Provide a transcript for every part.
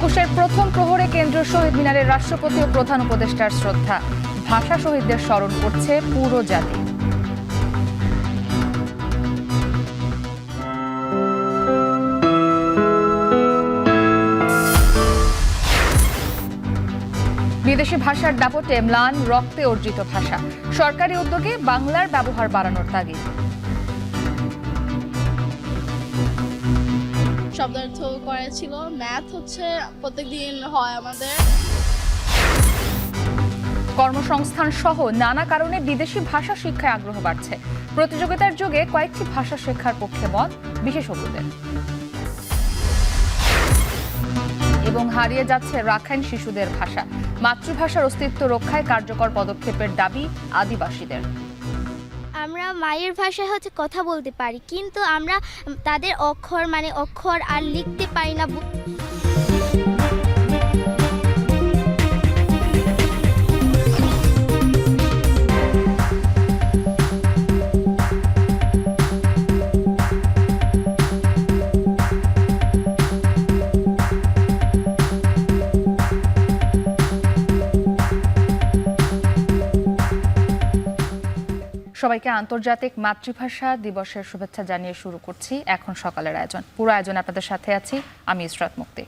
একুশের প্রথম প্রহরে কেন্দ্রীয় শহীদ মিনারে রাষ্ট্রপতি ও প্রধান উপদেষ্টার শ্রদ্ধা। ভাষা শহীদদের স্মরণ করছে পুরো জাতি। বিদেশি ভাষার দাপটে ম্লান, রক্তে অর্জিত ভাষা। সরকারি উদ্যোগে বাংলার ব্যবহার বাড়ানোর তাগিদ। শব্দার্থ করেছিল, ম্যাথ হচ্ছে প্রত্যেকদিন হয় আমাদের। কর্মসংস্থান সহ নানা কারণে বিদেশি ভাষা শিক্ষায় আগ্রহ বাড়ছে। প্রতিযোগিতার যুগে কয়েকটি ভাষা শেখার পক্ষে মত বিশেষজ্ঞদের। এবং হারিয়ে যাচ্ছে রাখাইন শিশুদের ভাষা। মাতৃভাষার অস্তিত্ব রক্ষায় কার্যকর পদক্ষেপের দাবি আদিবাসীদের। আমরা মায়ের ভাষায় কথা বলতে পারি, কিন্তু আমরা তাদের অক্ষর আর লিখতে পারি না। সবাইকে আন্তর্জাতিক মাতৃভাষা দিবসের শুভেচ্ছা জানিয়ে শুরু করছি এখন সকালের আয়োজন। পুরো আয়োজন আপনাদের সাথে আছি আমি ইসরাত মুক্তি।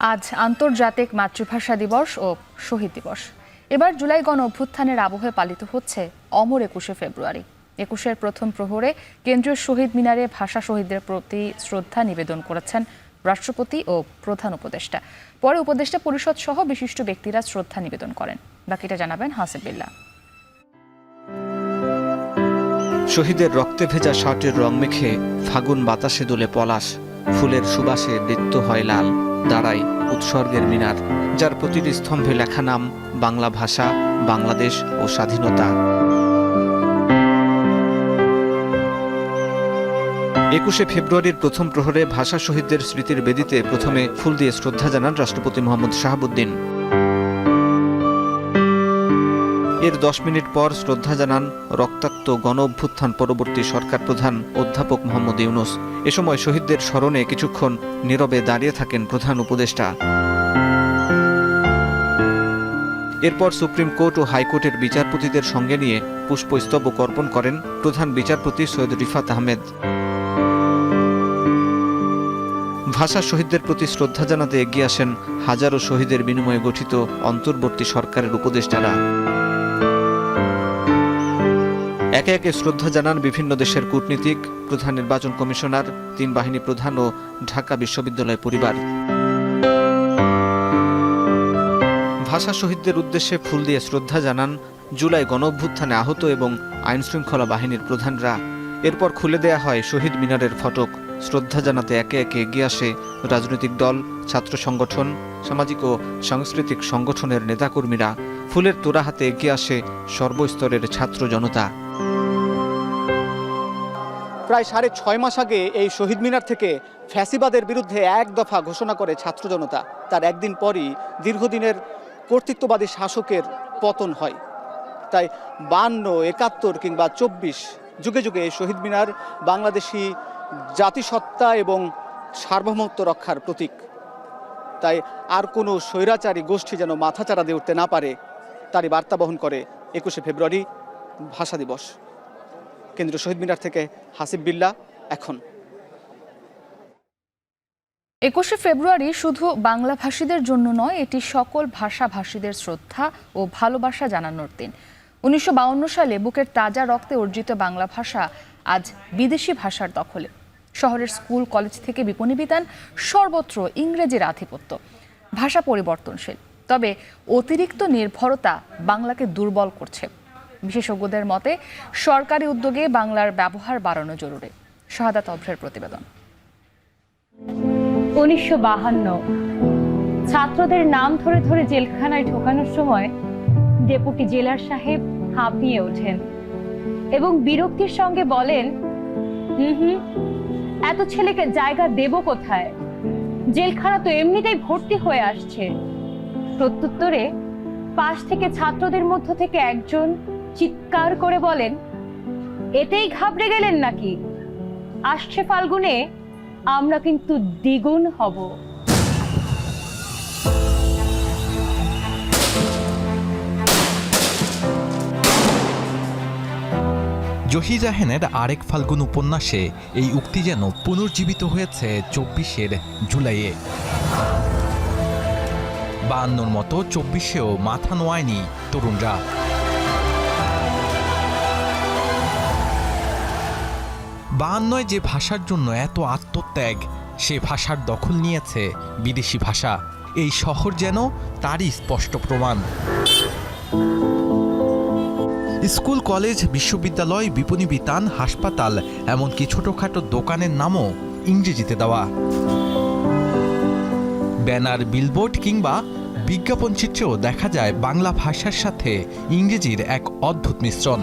আজ আন্তর্জাতিক মাতৃভাষা দিবস ও শহীদ দিবস। এবার জুলাই গণ অভ্যুত্থানের আবহে পালিত হচ্ছে অমর ২১শে ফেব্রুয়ারি। ২১এর প্রথম প্রহরে কেন্দ্রীয় শহীদ মিনারে ভাষা শহীদদের প্রতি শ্রদ্ধা নিবেদন করেছেন রাষ্ট্রপতি ও প্রধান উপদেষ্টা। পরে উপদেষ্টা পরিষদ সহ বিশিষ্ট ব্যক্তিরা শ্রদ্ধা নিবেদন করেন। বাকিটা জানাবেন হাসিব বিল্লাহ। শহীদের রক্তে ভেজা শার্টের রং মেখে ফাগুন বাতাসে দোলে পলাশ, ফুলের সুবাসে বৃত্ত হয় লাল, দাঁড়ায় উৎসর্গের মিনার, যার প্রতিটি স্তম্ভে লেখা নাম বাংলা ভাষা, বাংলাদেশ ও স্বাধীনতা। ২১শে ফেব্রুয়ারির প্রথম প্রহরে ভাষা শহীদদের স্মৃতির বেদিতে প্রথমে ফুল দিয়ে শ্রদ্ধা জানান রাষ্ট্রপতি মোহাম্মদ শাহাবুদ্দিন। এর ১০ মিনিট পর শ্রদ্ধা জানান রক্তাক্ত গণ অভ্যুত্থান পরবর্তী সরকার প্রধান অধ্যাপক মোহাম্মদ ইউনূস। এ সময় শহীদদের স্মরণে কিছুক্ষণ নীরবে দাঁড়িয়ে থাকেন প্রধান উপদেষ্টা। এরপর সুপ্রিম কোর্ট ও হাইকোর্টের বিচারপতিদের সঙ্গে নিয়ে পুষ্পস্তবক অর্পণ করেন প্রধান বিচারপতি সৈয়দ রিফাত আহমেদ। ভাষা শহীদদের প্রতি শ্রদ্ধা জানাতে এগিয়ে আসেন হাজারো শহীদের বিনিময়ে গঠিত অন্তর্বর্তী সরকারের উপদেষ্টারা। একে একে শ্রদ্ধা জানান বিভিন্ন দেশের কূটনীতিক, প্রধান নির্বাচন কমিশনার, ৩ বাহিনী প্রধান ও ঢাকা বিশ্ববিদ্যালয় পরিবার। ভাষা শহীদদের উদ্দেশ্যে ফুল দিয়ে শ্রদ্ধা জানান জুলাই গণঅভ্যুত্থানে আহত এবং আইনশৃঙ্খলা বাহিনীর প্রধানরা। এরপর খুলে দেয়া হয় শহীদ মিনারের ফটক। শ্রদ্ধা জানাতে একে একে এগিয়ে আসে রাজনৈতিক দল, ছাত্র সংগঠন, সামাজিক ও সাংস্কৃতিক সংগঠনের নেতাকর্মীরা। ফুলের তোড়া হাতে এগিয়ে আসে সর্বস্তরের ছাত্র জনতা। প্রায় ৬.৫ মাস আগে এই শহীদ মিনার থেকে ফ্যাসিবাদের বিরুদ্ধে এক দফা ঘোষণা করে ছাত্র জনতা। তার একদিন পরই দীর্ঘদিনের কর্তৃত্ববাদী শাসকের পতন হয়। তাই ৫২, ৭১ কিংবা ২৪ যুগে যুগে এই শহীদ মিনার বাংলাদেশি জাতিসত্তা এবং সার্বভৌমত্ব রক্ষার প্রতীক। তাই আর কোনো স্বৈরাচারী গোষ্ঠী যেন মাথাচাড়া দিয়ে উঠতে না পারে, তারই বার্তা বহন করে ২১শে ফেব্রুয়ারি ভাষা দিবস। কেন্দ্রীয় শহীদ মিনার থেকে হাসিব বিল্লাহ এখন। ২১শে ফেব্রুয়ারি শুধু বাংলাভাষীদের জন্য নয়, এটি সকল ভাষাভাষীদের শ্রদ্ধা ও ভালোবাসা জানানোর দিন। ১৯৫২ সালে বুকের তাজা রক্তে অর্জিত বাংলা ভাষা আজ বিদেশি ভাষার দখলে। শহরের স্কুল কলেজ থেকে বিপণী বিতান সর্বত্র ইংরেজির আধিপত্য। ভাষা পরিবর্তনশীল, তবে অতিরিক্ত নির্ভরতা বাংলাকে দুর্বল করছে। বিশেষজ্ঞদের মতে সরকারি উদ্যোগে বাংলার ব্যবহার বাড়ানো জরুরি। শাহাদাত অভ্রের প্রতিবেদন। ১৯৫২ ছাত্রদের নাম ধরে ধরে জেলখানায় ঢোকানোর সময় ডেপুটি জেলার সাহেব হাঁপিয়ে ওঠেন। এবং বিরক্তির সঙ্গে বলেন, হুম, এত ছেলেকে জায়গা দেব কোথায়? জেলখানা তো এমনিতেই ভর্তি হয়ে আসছে। প্রত্যুত্তরে পাশ থেকে ছাত্রদের মধ্য থেকে একজন চিৎকার করে বলেন, এতেই ঘাবড়ে গেলেন নাকি? আসছে ফাল্গুনে আমরা কিন্তু দ্বিগুণ হব। জহির রায়হানের আরেক ফাল্গুন উপন্যাসে এই উক্তি যেন পুনর্জীবিত হয়েছে ২৪ জুলাইয়ে। ৫২র মতো ২৪শেও মাথা নোয়ায়নি তরুণরা। বায়ান্নয় যে ভাষার জন্য এত আত্মত্যাগ, সে ভাষার দখল নিয়েছে বিদেশি ভাষা। এই শহর যেন তারই স্পষ্ট প্রমাণ। স্কুল, কলেজ, বিশ্ববিদ্যালয়, বিপণী বিতান, হাসপাতাল, এমনকি ছোটখাটো দোকানের নামও ইংরেজিতে দেওয়া। ব্যানার, বিলবোর্ড কিংবা বিজ্ঞাপন চিত্রেও দেখা যায় বাংলা ভাষার সাথে ইংরেজির এক অদ্ভুত মিশ্রণ।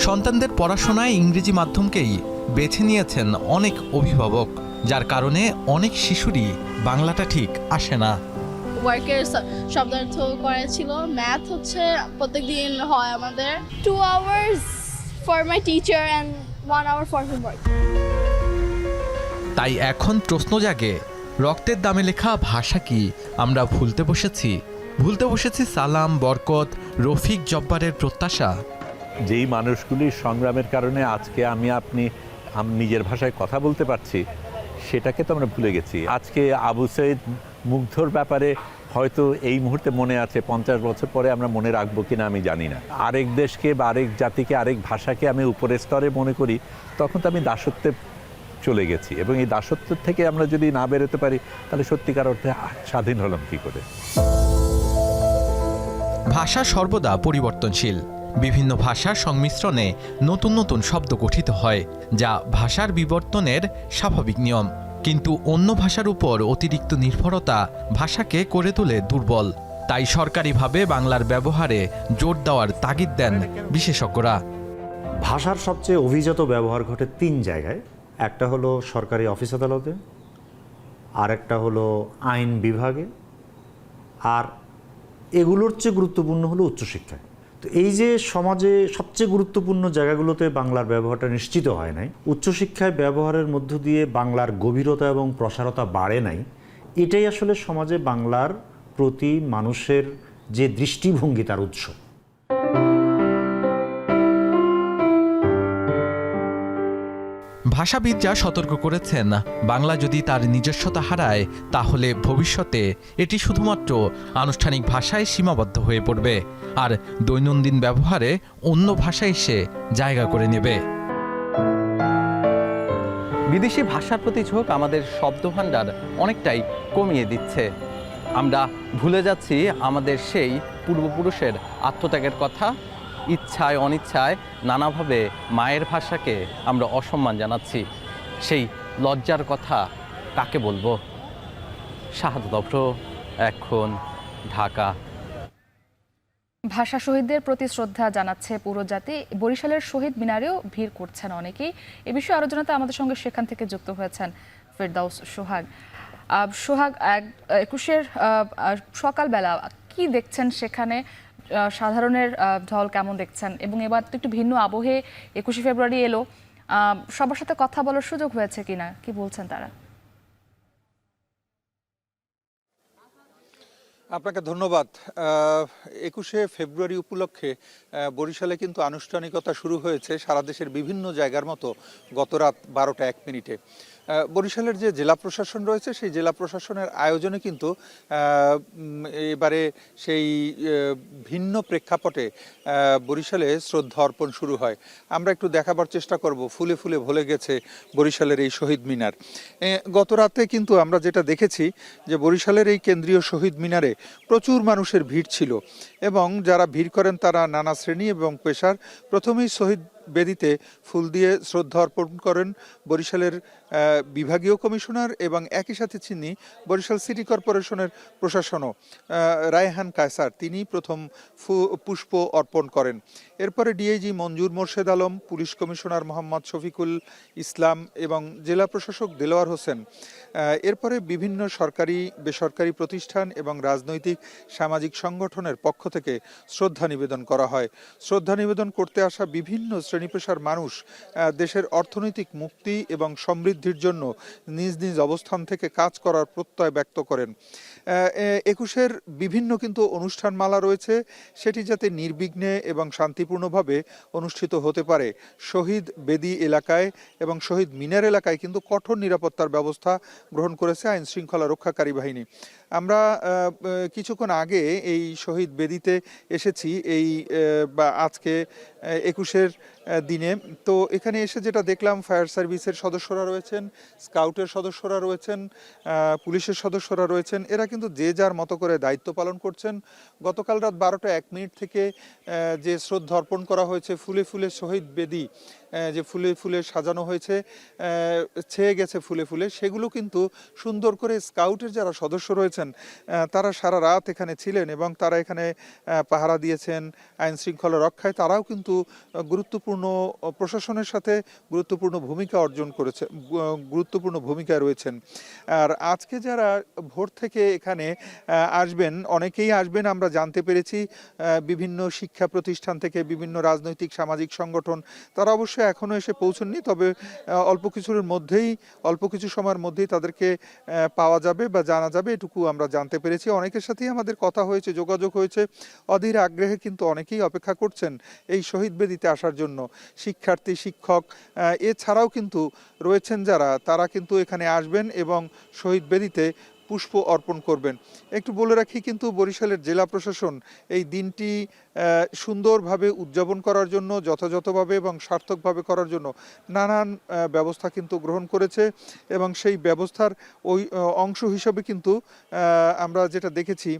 সন্তানদের পড়াশোনায় ইংরেজি মাধ্যমকেই বেছে নিয়েছেন অনেক অভিভাবক, যার কারণে অনেক শিশুরই বাংলাটা ঠিক আসে না। ওয়ার্কের শব্দার্থ করেছিল, ম্যাথ হচ্ছে প্রত্যেকদিন হয় আমাদের 2 hours for my teacher and 1 hour for homework। তাই এখন প্রশ্ন জাগে, রক্তের দামে লেখা ভাষা কি আমরা ভুলতে বসেছি? ভুলতে বসেছি সালাম, বরকত, রফিক, জব্বারের প্রত্যাশা। যেই মানুষগুলির সংগ্রামের কারণে আজকে আপনি নিজের ভাষায় কথা বলতে পারছি, সেটাকে তো আমরা ভুলে গেছি। আজকে আবু সৈয়দ মুগ্ধর ব্যাপারে হয়তো এই মুহূর্তে মনে আছে, 50 বছর পরে আমরা মনে রাখবো কিনা আমি জানি না। আরেক দেশকে বা আরেক জাতিকে, আরেক ভাষাকে আমি উপরের স্তরে মনে করি, তখন তো আমি দাসত্বে চলে গেছি। এবং এই দাসত্ব থেকে আমরা যদি না বেরোতে পারি, তাহলে সত্যিকার অর্থে স্বাধীন হলাম কি করে? ভাষা সর্বদা পরিবর্তনশীল। বিভিন্ন ভাষার সংমিশ্রণে নতুন নতুন শব্দ গঠিত হয়, যা ভাষার বিবর্তনের স্বাভাবিক নিয়ম। কিন্তু অন্য ভাষার উপর অতিরিক্ত নির্ভরতা ভাষাকে করে তোলে দুর্বল। তাই সরকারিভাবে বাংলার ব্যবহারে জোর দেওয়ার তাগিদ দেন বিশেষজ্ঞরা। ভাষার সবচেয়ে অভিজাত ব্যবহার ঘটে 3 জায়গায়। একটা হলো সরকারি অফিস আদালতে, আর একটা হলো আইন বিভাগে, আর এগুলোর চেয়ে গুরুত্বপূর্ণ হলো উচ্চশিক্ষায়। তো এই যে সমাজে সবচেয়ে গুরুত্বপূর্ণ জায়গাগুলোতে বাংলার ব্যবহারটা নিশ্চিত হয় নাই, উচ্চশিক্ষায় ব্যবহারের মধ্য দিয়ে বাংলার গভীরতা এবং প্রসারতা বাড়ে নাই, এটাই আসলে সমাজে বাংলার প্রতি মানুষের যে দৃষ্টিভঙ্গি তার উৎস। ভাষাবিদরা সতর্ক করেছেন, বাংলা যদি তার নিজস্বতা হারায়, তাহলে ভবিষ্যতে এটি শুধুমাত্র আনুষ্ঠানিক ভাষায় সীমাবদ্ধ হয়ে পড়বে আর দৈনন্দিন ব্যবহারে অন্য ভাষা এসে জায়গা করে নেবে। বিদেশি ভাষার প্রতি ঝোঁক আমাদের শব্দভাণ্ডার অনেকটাই কমিয়ে দিচ্ছে। আমরা ভুলে যাচ্ছি আমাদের সেই পূর্বপুরুষের আত্মত্যাগের কথা। ইচ্ছায় অনিচ্ছায় নানাভাবে মায়ের ভাষাকে আমরা অসম্মান জানাচ্ছি। সেই লজ্জার কথা কাকে বলবো? শাহাদাত অভ্র, এখন, ঢাকা। ভাষা শহীদদের প্রতি শ্রদ্ধা জানাচ্ছে পুরো জাতি। বরিশালের শহীদ মিনারেও ভিড় করছেন অনেকেই। এ বিষয়ে আরও জানাতে আমাদের সঙ্গে সেখান থেকে যুক্ত হয়েছেন ফেরদাউস সোহাগ। সোহাগ, 21-এর সকালবেলা কি দেখছেন সেখানে? সাধারণের ঢল কেমন দেখছেন? এবং এবার তো একটু ভিন্ন আবহে 21শে ফেব্রুয়ারি এলো, সবার সাথে কথা বলার সুযোগ হয়েছে কিনা, কি বলছেন তারা? আপনাকে ধন্যবাদ। 21শে ফেব্রুয়ারি উপলক্ষে বরিশালে কিন্তু আনুষ্ঠানিকতা শুরু হয়েছে সারা দেশের বিভিন্ন জায়গার মতো গত রাত 12টা 1 মিনিটে। বরিশালের যে জেলা প্রশাসন রয়েছে, সেই জেলা প্রশাসনের আয়োজনে কিন্তু এবারে সেই ভিন্ন প্রেক্ষাপটে বরিশালে শ্রদ্ধা অর্পণ শুরু হয়। আমরা একটু দেখাবার চেষ্টা করব, ফুলে ফুলে ভরে গেছে বরিশালের এই শহীদ মিনার। গত রাতে কিন্তু আমরা যেটা দেখেছি যে বরিশালের এই কেন্দ্রীয় শহীদ মিনারে প্রচুর মানুষের ভিড় ছিল এবং যারা ভিড় করেন তারা নানা শ্রেণী এবং পেশার। প্রথমেই শহীদ বেদিতে ফুল দিয়ে শ্রদ্ধা অর্পণ করেন বরিশালের বিভাগীয় কমিশনার এবং একই সাথে চিনি বরিশাল সিটি কর্পোরেশনের প্রশাসনও রায়হান কায়সার, তিনি প্রথম পুষ্প অর্পণ করেন। এরপরে ডিআইজি মঞ্জুর মোর্শেদ আলম, পুলিশ কমিশনার মোহাম্মদ শফিকুল ইসলাম এবং জেলা প্রশাসক দেলোয়ার হোসেন। এরপরে বিভিন্ন সরকারি বেসরকারি প্রতিষ্ঠান এবং রাজনৈতিক সামাজিক সংগঠনের পক্ষ থেকে শ্রদ্ধা নিবেদন করা হয়। শ্রদ্ধা নিবেদন করতে আসা বিভিন্ন শ্রেণী পেশার মানুষ দেশের অর্থনৈতিক মুক্তি এবং সমৃদ্ধির জন্য নিজ নিজ অবস্থান থেকে কাজ করার প্রত্যয় ব্যক্ত করেন। 21-এর বিভিন্ন কিন্তু অনুষ্ঠানমালা রয়েছে, সেটি যাতে নির্বিঘ্নে এবং শান্তিপূর্ণভাবে অনুষ্ঠিত হতে পারে শহীদ বেদি এলাকায় এবং শহীদ মিনার এলাকায় কিন্তু কঠোর নিরাপত্তার ব্যবস্থা গ্রহণ করেছে আইন শৃঙ্খলা রক্ষাকারী বাহিনী। আমরা কিছুক্ষণ আগে এই শহীদ বেদিতে এসেছি এই আজকে 21-এর দিনে। তো এখানে এসে যেটা দেখলাম, ফায়ার সার্ভিসের সদস্যরা রয়েছেন, স্কাউটের সদস্যরা রয়েছেন, পুলিশের সদস্যরা রয়েছেন। এরা কিন্তু যে যার মতো করে দায়িত্ব পালন করছেন। গতকাল রাত 12:01 থেকে যে শ্রদ্ধা অর্পণ করা হয়েছে, ফুলে ফুলে শহীদ বেদি যে ফুলে ফুলে সাজানো হয়েছে, ছেয়ে গেছে ফুলে ফুলে, সেগুলো কিন্তু সুন্দর করে স্কাউটের যারা সদস্য রয়েছেন তারা সারা রাত এখানে ছিলেন এবং তারা এখানে পাহারা দিয়েছেন আইন শৃঙ্খলা রক্ষায়। তারাও কিন্তু গুরুত্বপূর্ণ প্রশাসনের সাথে গুরুত্বপূর্ণ ভূমিকায় রয়েছেন। আর আজকে যারা ভোর থেকে এখানে আসবেন, অনেকেই আসবেন আমরা জানতে পেরেছি বিভিন্ন শিক্ষা প্রতিষ্ঠান থেকে, বিভিন্ন রাজনৈতিক সামাজিক সংগঠন। তারা অবশ্যই এখনো এসে পৌঁছননি, তবে অল্প কিছু সময়ের মধ্যেই তাদেরকে পাওয়া যাবে বা জানা যাবে, এটুকু আমরা জানতে পেরেছি। অনেকের সাথেই আমাদের কথা হয়েছে, যোগাযোগ হয়েছে। অধীর আগ্রহে কিন্তু অনেকেই অপেক্ষা করছেন এই শহীদ বেদিতে আসার জন্য। শিক্ষার্থী, শিক্ষক এছাড়াও কিন্তু রয়েছেন যারা, তারা কিন্তু এখানে আসবেন এবং শহীদ বেদিতে পুষ্প অর্পণ করবেন। একটু বলে রাখি, কিন্তু বরিশালের জেলা প্রশাসন এই দিনটি সুন্দরভাবে উদযাপন করার জন্য, যথাযথভাবে এবং সার্থকভাবে করার জন্য নানান ব্যবস্থা কিন্তু গ্রহণ করেছে এবং সেই ব্যবস্থার ওই অংশ হিসাবে কিন্তু আমরা যেটা দেখেছি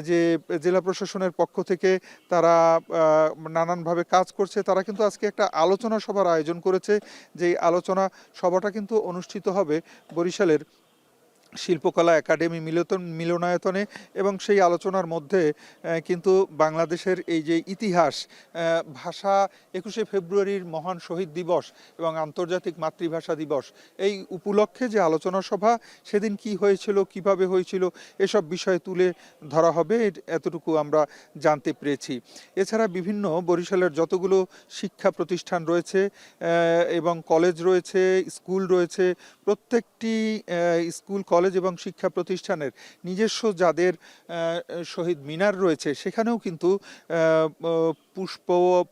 যে জেলা প্রশাসনের পক্ষ থেকে তারা নানানভাবে কাজ করছে। তারা কিন্তু আজকে একটা আলোচনা সভার আয়োজন করেছে, যেই আলোচনা সভাটা কিন্তু অনুষ্ঠিত হবে বরিশালের শিল্পকলা একাডেমি মিলনায়তনে এবং সেই আলোচনার মধ্যে কিন্তু বাংলাদেশের এই যে ইতিহাস, ভাষা, 21শে ফেব্রুয়ারির মহান শহীদ দিবস এবং আন্তর্জাতিক মাতৃভাষা দিবস, এই উপলক্ষে যে আলোচনা সভা, সেদিন কি হয়েছিল, কিভাবে হয়েছিল, এসব বিষয় তুলে ধরা হবে, এতটুকু আমরা জানতে পেরেছি। এছাড়া বিভিন্ন বরিশালের যতগুলো শিক্ষা প্রতিষ্ঠান রয়েছে এবং কলেজ রয়েছে, স্কুল রয়েছে, প্রত্যেকটি স্কুল, কলেজ এবং শিক্ষা প্রতিষ্ঠানের নিজস্ব যাদের শহীদ মিনার রয়েছে, সেখানেও কিন্তু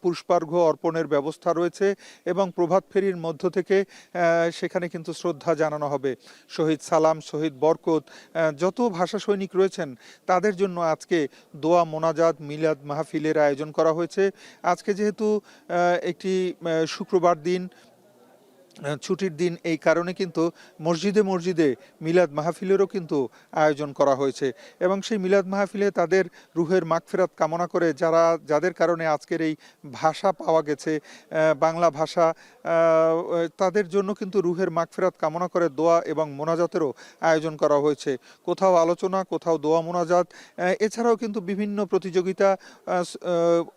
পুষ্পার্ঘ্য অর্পণের ব্যবস্থা রয়েছে এবং প্রভাত ফেরির মধ্য থেকে সেখানে কিন্তু শ্রদ্ধা জানানো হবে। শহীদ সালাম, শহীদ বরকত, যত ভাষা সৈনিক রয়েছেন তাদের জন্য আজকে দোয়া মোনাজাত, মিলাদ মাহফিলের আয়োজন করা হয়েছে। আজকে যেহেতু একটি শুক্রবার দিন, ছুটির দিন, এই কারণে কিন্তু মসজিদে মসজিদে মিলাদ মাহফিলেরও কিন্তু আয়োজন করা হয়েছে এবং সেই মিলাদ মাহফিলে তাদের রুহের মাগফিরাত কামনা করে যাদের কারণে আজকের এই ভাষা পাওয়া গেছে, বাংলা ভাষা, তাদের জন্য কিন্তু রুহের মাগফিরাত কামনা করে দোয়া এবং মোনাজাতেরও আয়োজন করা হয়েছে। কোথাও আলোচনা, কোথাও দোয়া মোনাজাত, এছাড়াও কিন্তু বিভিন্ন প্রতিযোগিতা,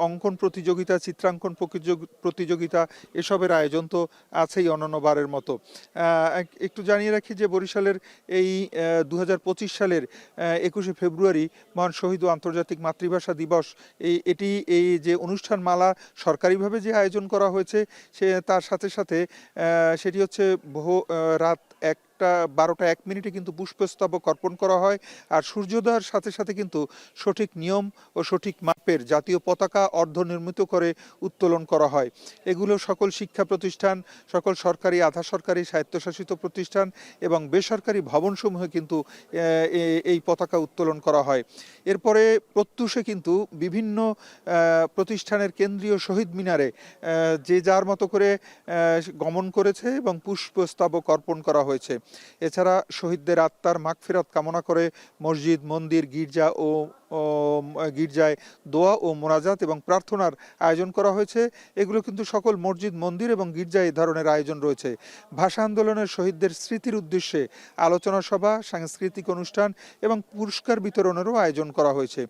অঙ্কন প্রতিযোগিতা, চিত্রাঙ্কন প্রতিযোগিতা, এসবের আয়োজন তো আছেই অন্যবারের মতো। একটু জানিয়ে রাখি যে বরিশালের এই 2025 সালের 21শে ফেব্রুয়ারি মহান শহীদ ও আন্তর্জাতিক মাতৃভাষা দিবস, এই যে অনুষ্ঠানমালা সরকারিভাবে যে আয়োজন করা হয়েছে, তার সাথে সাথে সেটি হচ্ছে রাত 12:01 কিন্তু পুষ্পস্তবক অর্পণ করা হয়। আর সূর্যোদয়ের সাথে সাথে কিন্তু সঠিক নিয়ম ও সঠিক মাপের জাতীয় পতাকা অর্ধনির্মিত করে উত্তোলন করা হয়। এগুলো সকল শিক্ষা প্রতিষ্ঠান, সকল সরকারি, আধা সরকারি, স্বায়ত্তশাসিত প্রতিষ্ঠান এবং বেসরকারি ভবনসমূহে কিন্তু এই পতাকা উত্তোলন করা হয়। এরপরে প্রত্যুষে কিন্তু বিভিন্ন প্রতিষ্ঠানের কেন্দ্রীয় শহীদ মিনারে যে যার মতো করে গমন করেছে এবং পুষ্পস্তবক অর্পণ করা হয়েছে। এছাড়া শহীদদের আত্মার মাগফিরাত কামনা করে মসজিদ, মন্দির, গির্জা ও গির্জায় দোয়া ও মোনাজাত এবং প্রার্থনার আয়োজন করা হয়েছে। এগুলো কিন্তু সকল মসজিদ, মন্দির এবং গির্জায় এই ধরনের আয়োজন রয়েছে। ভাষা আন্দোলনের শহীদদের স্মৃতির উদ্দেশ্যে আলোচনা সভা, সাংস্কৃতিক অনুষ্ঠান এবং পুরস্কার বিতরণেরও আয়োজন করা হয়েছে।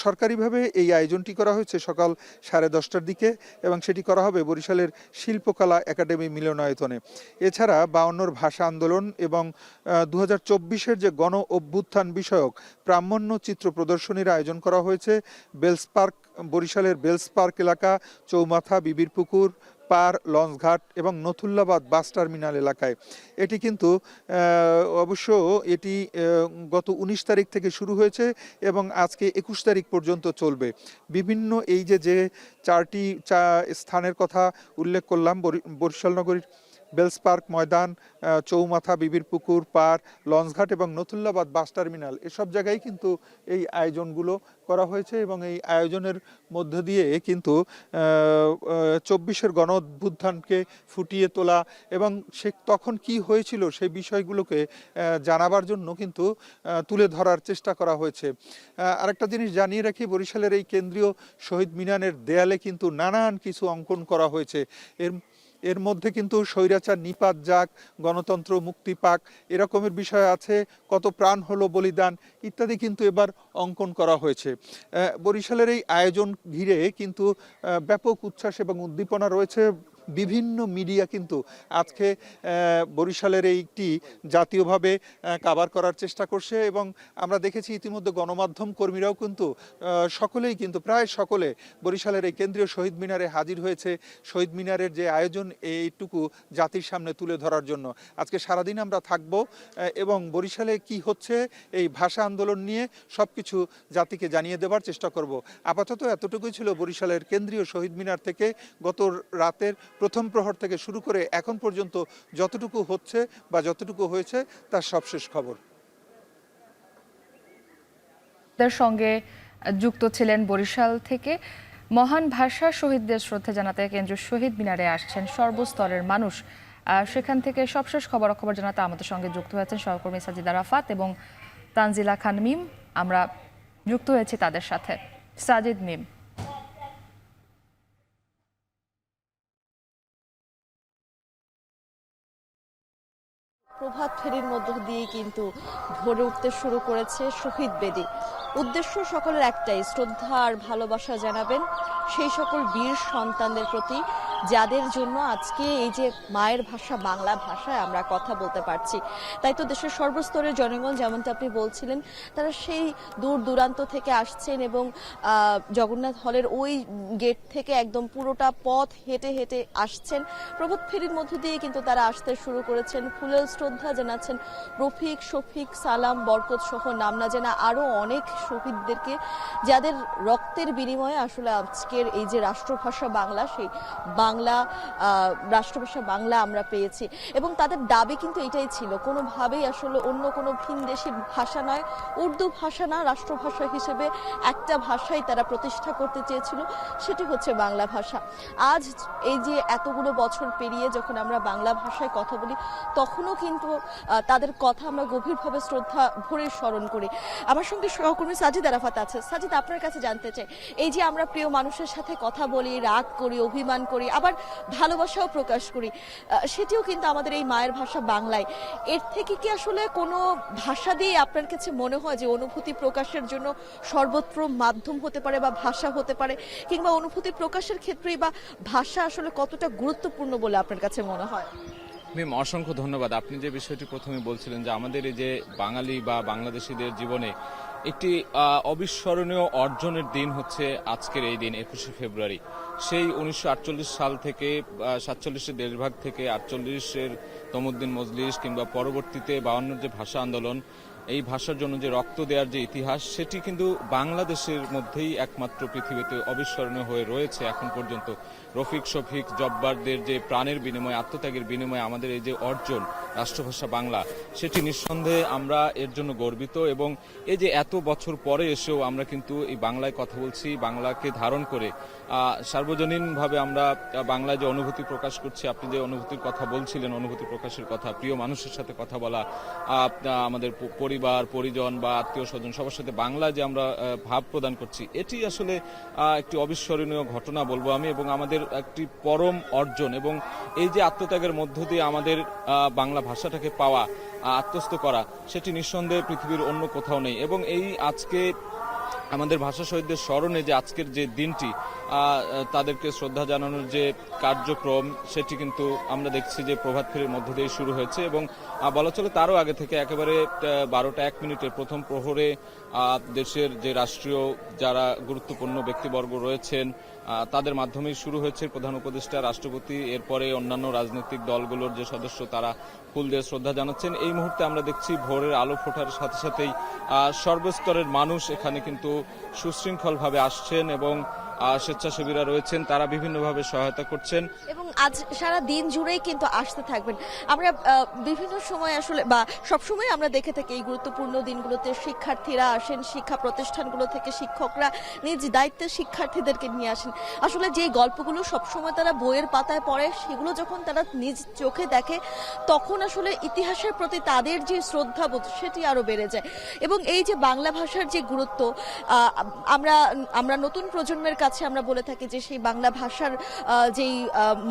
সরকারিভাবে এই আয়োজনটি করা হয়েছে সকাল 10:30টার দিকে এবং সেটি করা হবে বরিশালের শিল্পকলা একাডেমি মিলনায়তনে। এছাড়া 52 ভাষা আন্দোলন এবং 2024-এর যে গণ অভ্যুত্থান বিষয়ক প্রামাণ্য চিত্র প্রদর্শনীর আয়োজন করা হয়েছে বেলস পার্ক, বরিশালের বেলস পার্ক এলাকা, চৌমাথা, বিবির পুকুর, পার, লঞ্চঘাট এবং নথুল্লাবাদ বাস টার্মিনাল এলাকায়। এটি কিন্তু অবশ্য এটি গত 19 তারিখ থেকে শুরু হয়েছে এবং আজকে 21 তারিখ পর্যন্ত চলবে। বিভিন্ন এই যে চারটি স্থানের কথা উল্লেখ করলাম, বরিশাল নগরীর বেলস পার্ক ময়দান, চৌমাথা, বিবির পুকুর, পার, লঞ্চঘাট এবং নথুল্লাবাদ বাস টার্মিনাল, এসব জায়গায় কিন্তু এই আয়োজনগুলো করা হয়েছে এবং এই আয়োজনের মধ্য দিয়ে কিন্তু 24-এর গণ অভ্যুত্থানকে ফুটিয়ে তোলা এবং সে তখন কি হয়েছিল সেই বিষয়গুলোকে জানাবার জন্য কিন্তু তুলে ধরার চেষ্টা করা হয়েছে। আরেকটা জিনিস জানিয়ে রাখি, বরিশালের এই কেন্দ্রীয় শহীদ মিনারের দেয়ালে কিন্তু নানান কিছু অঙ্কন করা হয়েছে। এর মধ্যে কিন্তু স্বৈরাচার নিপাত যাক, গণতন্ত্র মুক্তি পাক, এরকমের বিষয় আছে, কত প্রাণ হলো বলিদান ইত্যাদি কিন্তু এবার অঙ্কন করা হয়েছে। বরিশালের এই আয়োজন ঘিরে কিন্তু ব্যাপক উচ্ছ্বাস এবং উদ্দীপনা রয়েছে। বিভিন্ন মিডিয়া কিন্তু আজকে বরিশালের এইটি জাতীয়ভাবে কাভার করার চেষ্টা করছে এবং আমরা দেখেছি ইতিমধ্যে গণমাধ্যম কর্মীরাও কিন্তু সকলেই কিন্তু প্রায় সকলে বরিশালের এই কেন্দ্রীয় শহীদ মিনারে হাজির হয়েছে শহীদ মিনারের যে আয়োজন এইটুকু জাতির সামনে তুলে ধরার জন্য। আজকে সারাদিন আমরা থাকব এবং বরিশালে কি হচ্ছে এই ভাষা আন্দোলন নিয়ে সবকিছু জাতিকে জানিয়ে দেওয়ার চেষ্টা করব। আপাতত এতটুকুই ছিল বরিশালের কেন্দ্রীয় শহীদ মিনার থেকে গত রাতের প্রথম প্রহর থেকে শুরু করে এখন পর্যন্ত যতটুকু হচ্ছে বা যতটুকু হয়েছে তার সবশেষ খবর। তার সঙ্গে যুক্ত ছিলেন বরিশাল থেকে। মহান ভাষা শহীদদের শ্রদ্ধা জানাতে কেন্দ্রীয় শহীদ মিনারে আসছেন সর্বস্তরের মানুষ। সেখান থেকে সবশেষ খবরাখবর জানাতে আমাদের সঙ্গে যুক্ত হয়েছেন সহকর্মী সাজিদা রাফাত এবং তানজিলা খান মিম। আমরা যুক্ত হয়েছি তাদের সাথে। সাজিদ, মিম। প্রভাত ফেরির মধ্য দিয়ে কিন্তু ভরে উঠতে শুরু করেছে শহীদ বেদি। উদ্দেশ্য সকলের একটাই, শ্রদ্ধা আর ভালোবাসা জানাবেন সেই সকল বীর সন্তানদের প্রতি যাদের জন্য আজকে এই যে মায়ের ভাষা বাংলা ভাষায় আমরা কথা বলতে পারছি। তাই তো দেশের সর্বস্তরের জনগণ, যেমনটা আপনি বলছিলেন, তারা সেই দূর দূরান্ত থেকে আসছেন এবং জগন্নাথ হলের ওই গেট থেকে একদম পুরোটা পথ হেঁটে হেঁটে আসছেন। প্রভাত ফেরির মধ্য দিয়ে কিন্তু তারা আসতে শুরু করেছেন। ফুলেল শ্রদ্ধা জানাচ্ছেন রফিক, শফিক, সালাম, বরকত সহ নাম না জানা আরো অনেক শহীদদেরকে, যাদের রক্তের বিনিময়ে আসলে আজকের এই যে রাষ্ট্রভাষা বাংলা, সেই বাংলা রাষ্ট্রভাষা বাংলা আমরা পেয়েছি। এবং তাদের দাবি কিন্তু এটাই ছিল, কোনোভাবেই আসলে অন্য কোনো ভিনদেশি ভাষা নয়, উর্দু ভাষা না, রাষ্ট্রভাষা হিসেবে একটা ভাষাই তারা প্রতিষ্ঠা করতে চেয়েছিল, সেটি হচ্ছে বাংলা ভাষা। আজ এই যে এতগুলো বছর পেরিয়ে যখন আমরা বাংলা ভাষায় কথা বলি, তখনও কিন্তু তাদের কথা আমরা গভীরভাবে শ্রদ্ধা ভরে স্মরণ করি। আমার সঙ্গে সহকর্মী সাজিদ আরাফাত আছে। সাজিদ, আপনার কাছে জানতে চাই, এই যে আমরা প্রিয় মানুষের সাথে কথা বলি, রাগ করি, অভিমান করি, আবার ভালোবাসাও প্রকাশ করি, সেটিও কিন্তু আমাদের এই মায়ের ভাষা বাংলায়। এর থেকে কি আসলে কোনো ভাষা দিয়ে আপনার কাছে মনে হয় যে অনুভূতি প্রকাশের জন্য সর্বত্র মাধ্যম হতে পারে বা ভাষা হতে পারে, কিংবা অনুভূতি প্রকাশের ক্ষেত্রেই বা ভাষা আসলে কতটা গুরুত্বপূর্ণ বলে আপনার কাছে মনে হয়? মিম, অসংখ্য ধন্যবাদ। আপনি যে বিষয়টি প্রথমে বলছিলেন যে আমাদের এই যে বাঙালি বা বাংলাদেশিদের জীবনে একটি অবিস্মরণীয় অর্জনের দিন হচ্ছে আজকের এই দিন 21শে ফেব্রুয়ারি। সেই 1948 সাল থেকে 47-এর দেশভাগ থেকে 48-এর তমুদ্দিন মজলিস কিংবা পরবর্তীতে 52-এর যে ভাষা আন্দোলন, এই ভাষার জন্য যে রক্ত দেওয়ার যে ইতিহাস, সেটি কিন্তু বাংলাদেশের মধ্যেই একমাত্র পৃথিবীতে অবিস্মরণীয় হয়ে রয়েছে এখন পর্যন্ত। রফিক, শফিক, জব্বারদের যে প্রাণের বিনিময়ে, আত্মত্যাগের বিনিময়ে আমাদের এই যে অর্জন রাষ্ট্রভাষা বাংলা, সেটি নিঃসন্দেহে আমরা এর জন্য গর্বিত। এবং এই যে এত বছর পরে এসেও আমরা কিন্তু এই বাংলায় কথা বলছি, বাংলাকে ধারণ করে সার্বজনীনভাবে আমরা বাংলায় যে অনুভূতি প্রকাশ করছি। আপনি যে অনুভূতির কথা বলছিলেন, অনুভূতি প্রকাশের কথা, প্রিয় মানুষের সাথে কথা বলা, আমাদের পরিবার পরিজন বা আত্মীয় স্বজন সবার সাথে বাংলা যে আমরা ভাব প্রদান করছি, এটি আসলে একটি অবিস্মরণীয় ঘটনা বলবো আমি, এবং আমাদের একটি পরম অর্জন। এবং এই যে আত্মত্যাগের মধ্য দিয়ে আমাদের বাংলা ভাষাটাকে পাওয়া, আত্মস্থ করা, সেটি নিঃসন্দেহে পৃথিবীর অন্য কোথাও নেই। এবং এই আজকে আমাদের ভাষা শহীদদের স্মরণে যে আজকের যে দিনটি, তাদেরকে শ্রদ্ধা জানানোর যে কার্যক্রম, সেটি কিন্তু আমরা দেখছি যে প্রভাত ফেরির মধ্য দিয়ে শুরু হয়েছে। এবং বলা চলে তারও আগে থেকে একেবারে 12টা 1 মিনিটের প্রথম প্রহরে দেশের যে রাষ্ট্রীয় যারা গুরুত্বপূর্ণ ব্যক্তিবর্গ রয়েছেন তাদের মাধ্যমেই শুরু হয়েছে। প্রধান উপদেষ্টা, রাষ্ট্রপতি, এরপরে অন্যান্য রাজনৈতিক দলগুলোর যে সদস্য তারা ফুল দিয়ে শ্রদ্ধা জানাচ্ছেন। এই মুহূর্তে আমরা দেখছি ভোরের আলো ফোটার সাথে সাথেই সর্বস্তরের মানুষ এখানে কিন্তু সুশৃঙ্খলভাবে আসছেন এবং স্বেচ্ছাসেবীরা রয়েছেন, তারা বিভিন্নভাবে সহায়তা করছেন এবং আজ সারা দিন জুড়েই কিন্তু আসতে থাকবেন। আমরা বিভিন্ন সময় আসলে বা সবসময় আমরা দেখে থাকি এই গুরুত্বপূর্ণ দিনগুলোতে শিক্ষার্থীরা আসেন, শিক্ষা প্রতিষ্ঠানগুলো থেকে শিক্ষকরা নিজ দায়িত্বে শিক্ষার্থীদেরকে নিয়ে আসেন। আসলে যে গল্পগুলো সবসময় তারা বইয়ের পাতায় পড়ে, সেগুলো যখন তারা নিজ চোখে দেখে তখন আসলে ইতিহাসের প্রতি তাদের যে শ্রদ্ধাবোধ সেটি আরো বেড়ে যায়। এবং এই যে বাংলা ভাষার যে গুরুত্ব, আমরা নতুন প্রজন্মের কাছে আমরা বলে থাকি যে সেই বাংলা ভাষার যেই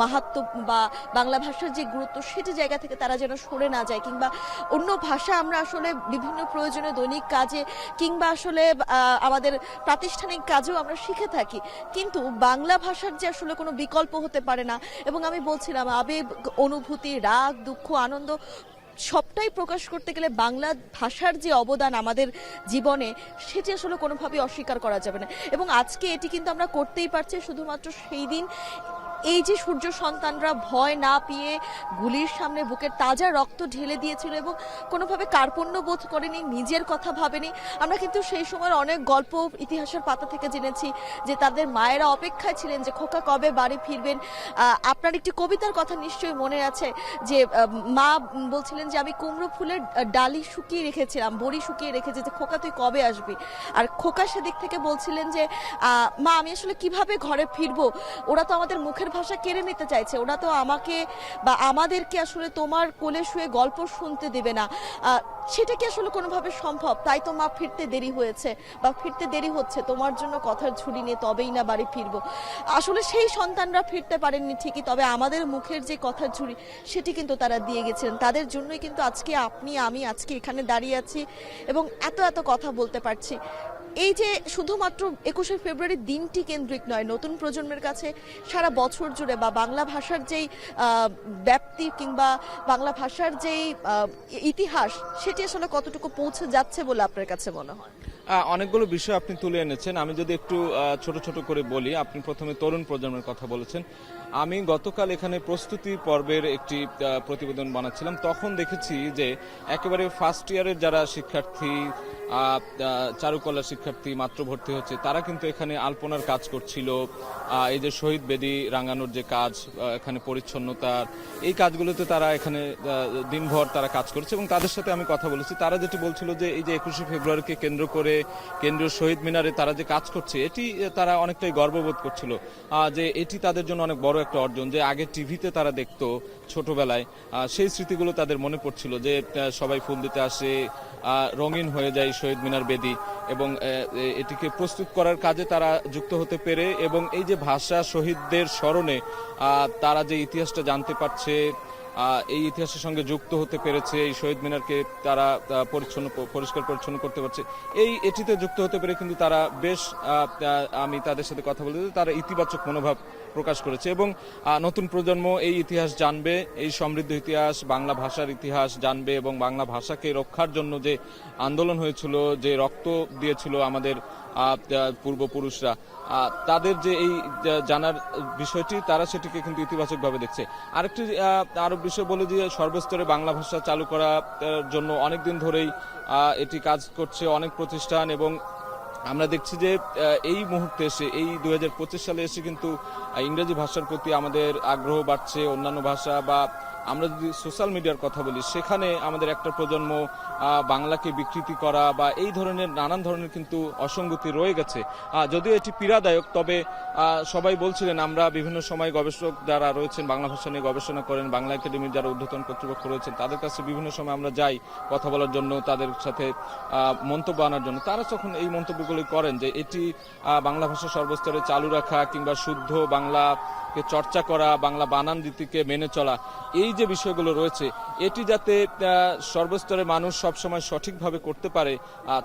মাহাত্ম্য বা বাংলা ভাষার যে গুরুত্ব, সেটি জায়গা থেকে তারা যেন সরে না যায়। কিংবা অন্য ভাষা আমরা আসলে বিভিন্ন প্রয়োজনে দৈনিক কাজে কিংবা আসলে আমাদের প্রাতিষ্ঠানিক কাজেও আমরা শিখে থাকি, কিন্তু বাংলা ভাষার যে আসলে কোনো বিকল্প হতে পারে না। এবং আমি বলছিলাম আবেগ, অনুভূতি, রাগ, দুঃখ, আনন্দ সবটাই প্রকাশ করতে গেলে বাংলা ভাষার যে অবদান আমাদের জীবনে, সেটি আসলে কোনোভাবেই অস্বীকার করা যাবে না। এবং আজকে এটি কিন্তু আমরা করতেই পারছি শুধুমাত্র সেই দিন এই যে সূর্য সন্তানরা ভয় না পেয়ে গুলির সামনে বুকের তাজা রক্ত ঢেলে দিয়েছিল এবং কোনোভাবে কার্পণ্য বোধ করেনি, নিজের কথা ভাবেনি। আমরা কিন্তু সেই সময় অনেক গল্প ইতিহাসের পাতা থেকে জেনেছি যে তাদের মায়েরা অপেক্ষায় ছিলেন যে খোকা কবে বাড়ি ফিরবেন। আপনার একটি কবিতার কথা নিশ্চয়ই মনে আছে যে মা বলছিলেন যে আমি কুমড়ো ফুলের ডালি শুকিয়ে রেখেছিলাম, বড়ি শুকিয়ে রেখেছি, যে খোকা তুই কবে আসবি। আর খোকা সেদিক থেকে বলছিলেন যে মা আমি আসলে কিভাবে ঘরে ফিরবো, ওরা তো আমাদের মুখের ভাষা কেড়ে নিতে চাইছে, ওরা তো আমাকে বা আমাদেরকে আসলে তোমার কোলে শুয়ে গল্প শুনতে দেবে না। সেটা কি আসলে কোনোভাবে সম্ভব? তাই তো মা ফিরতে দেরি হয়েছে বা ফিরতে দেরি হচ্ছে, তোমার জন্য কথার ঝুড়ি নিয়ে তবেই না বাড়ি ফিরবো। আসলে সেই সন্তানরা ফিরতে পারেননি ঠিকই, তবে আমাদের মুখের যে কথার ঝুড়ি সেটি কিন্তু তারা দিয়ে গেছিলেন। তাদের জন্যই কিন্তু আজকে আপনি আমি আজকে এখানে দাঁড়িয়ে আছি এবং এত কথা বলতে পারছি। এই যে শুধুমাত্র 21শে ফেব্রুয়ারি দিনটি কেন্দ্রিক নয়, নতুন প্রজন্মের কাছে সারা বছর জুড়ে বা বাংলা ভাষার যেই ব্যাপ্তি কিংবা বাংলা ভাষার যেই ইতিহাস, সেটি আসলে কতটুকু পৌঁছে যাচ্ছে বলে আপনার কাছে মনে হয়? অনেকগুলো বিষয় আপনি তুলে এনেছেন, আমি যদি একটু ছোট ছোট করে বলি। আপনি প্রথমে তরুণ প্রজন্মের কথা বলেছেন। আমি গতকাল এখানে প্রস্তুতি পর্বের একটি প্রতিবেদন বানাচ্ছিলাম, তখন দেখেছি যে একেবারে ফার্স্ট ইয়ারের যারা শিক্ষার্থী, চারুকলা শিক্ষার্থী মাত্র ভর্তি হচ্ছে, তারা কিন্তু এখানে আলপনার কাজ করছিল। এই যে শহীদ বেদি রাঙানোর যে কাজ, এখানে পরিচ্ছন্নতার এই কাজগুলোতে তারা এখানে দিনভর তারা কাজ করছে। এবং তাদের সাথে আমি কথা বলেছি, তারা যেটি বলছিল যে এই যে 21শে ফেব্রুয়ারিকে কেন্দ্র করে কেন্দ্রীয় শহীদ মিনারে তারা যে কাজ করছে, এটি তারা অনেকটাই গর্ববোধ করছিল যে এটি তাদের জন্য অনেক বড় একটা অর্জন। যে আগে টিভিতে তারা দেখতো ছোটবেলায়, সেই স্মৃতিগুলো তাদের মনে পড়ছিল, যে সবাই ফুল দিতে আসে, রঙিন হয়ে যায় শহীদ মিনার বেদি, এবং এটিকে প্রস্তুত করার কাজে তারা যুক্ত হতে পেরে এবং এই যে ভাষা শহীদদের স্মরণে তারা যে ইতিহাসটা জানতে পারছে, এই ইতিহাসের সঙ্গে যুক্ত হতে পেরেছে, এই শহীদ মিনারকে তারা পরিষ্কার পরিচ্ছন্ন করতে পারছে, এটিতে যুক্ত হতে পেরে কিন্তু তারা বেশ, আমি তাদের সাথে কথা বলতে তারা ইতিবাচক মনোভাব প্রকাশ করেছে। এবং নতুন প্রজন্ম এই ইতিহাস জানবে, এই সমৃদ্ধ ইতিহাস, বাংলা ভাষার ইতিহাস জানবে এবং বাংলা ভাষাকে রক্ষার জন্য যে আন্দোলন হয়েছিল, যে রক্ত দিয়েছিল আমাদের পূর্বপুরুষরা, তাদের যে এই জানার বিষয়টি, তারা সেটিকে কিন্তু ইতিবাচকভাবে দেখছে। আরো বিষয় বলে যে সর্বস্তরে বাংলা ভাষা চালু করার জন্য অনেকদিন ধরেই এটি কাজ করছে অনেক প্রতিষ্ঠান, এবং আমরা দেখছি যে এই মুহূর্তে এসে, এই 2025 সালে এসে কিন্তু ইংরেজি ভাষার প্রতি আমাদের আগ্রহ বাড়ছে। অন্যান্য ভাষা বা আমরা যদি সোশ্যাল মিডিয়ার কথা বলি, সেখানে আমাদের একটা প্রজন্ম বাংলাকে বিকৃতি করা বা এই ধরনের নানান ধরনের কিন্তু অসঙ্গতি রয়ে গেছে। যদিও এটি পীড়াদায়ক, তবে সবাই বলছিলেন, আমরা বিভিন্ন সময় গবেষক যারা রয়েছেন বাংলা ভাষা নিয়ে গবেষণা করেন, বাংলা একাডেমির যারা ঊর্ধ্বতন কর্তৃপক্ষ রয়েছেন, তাদের কাছে বিভিন্ন সময় আমরা যাই কথা বলার জন্য, তাদের সাথে মন্তব্য আনার জন্য। তারা যখন এই মন্তব্যগুলি করেন যে এটি বাংলা ভাষা সর্বস্তরে চালু রাখা কিংবা শুদ্ধ বাংলাকে চর্চা করা, বাংলা বানান রীতিকে মেনে চলা, এই যে বিষয়গুলো রয়েছে, এটি যাতে সর্বস্তরের মানুষ সবসময় সঠিকভাবে করতে পারে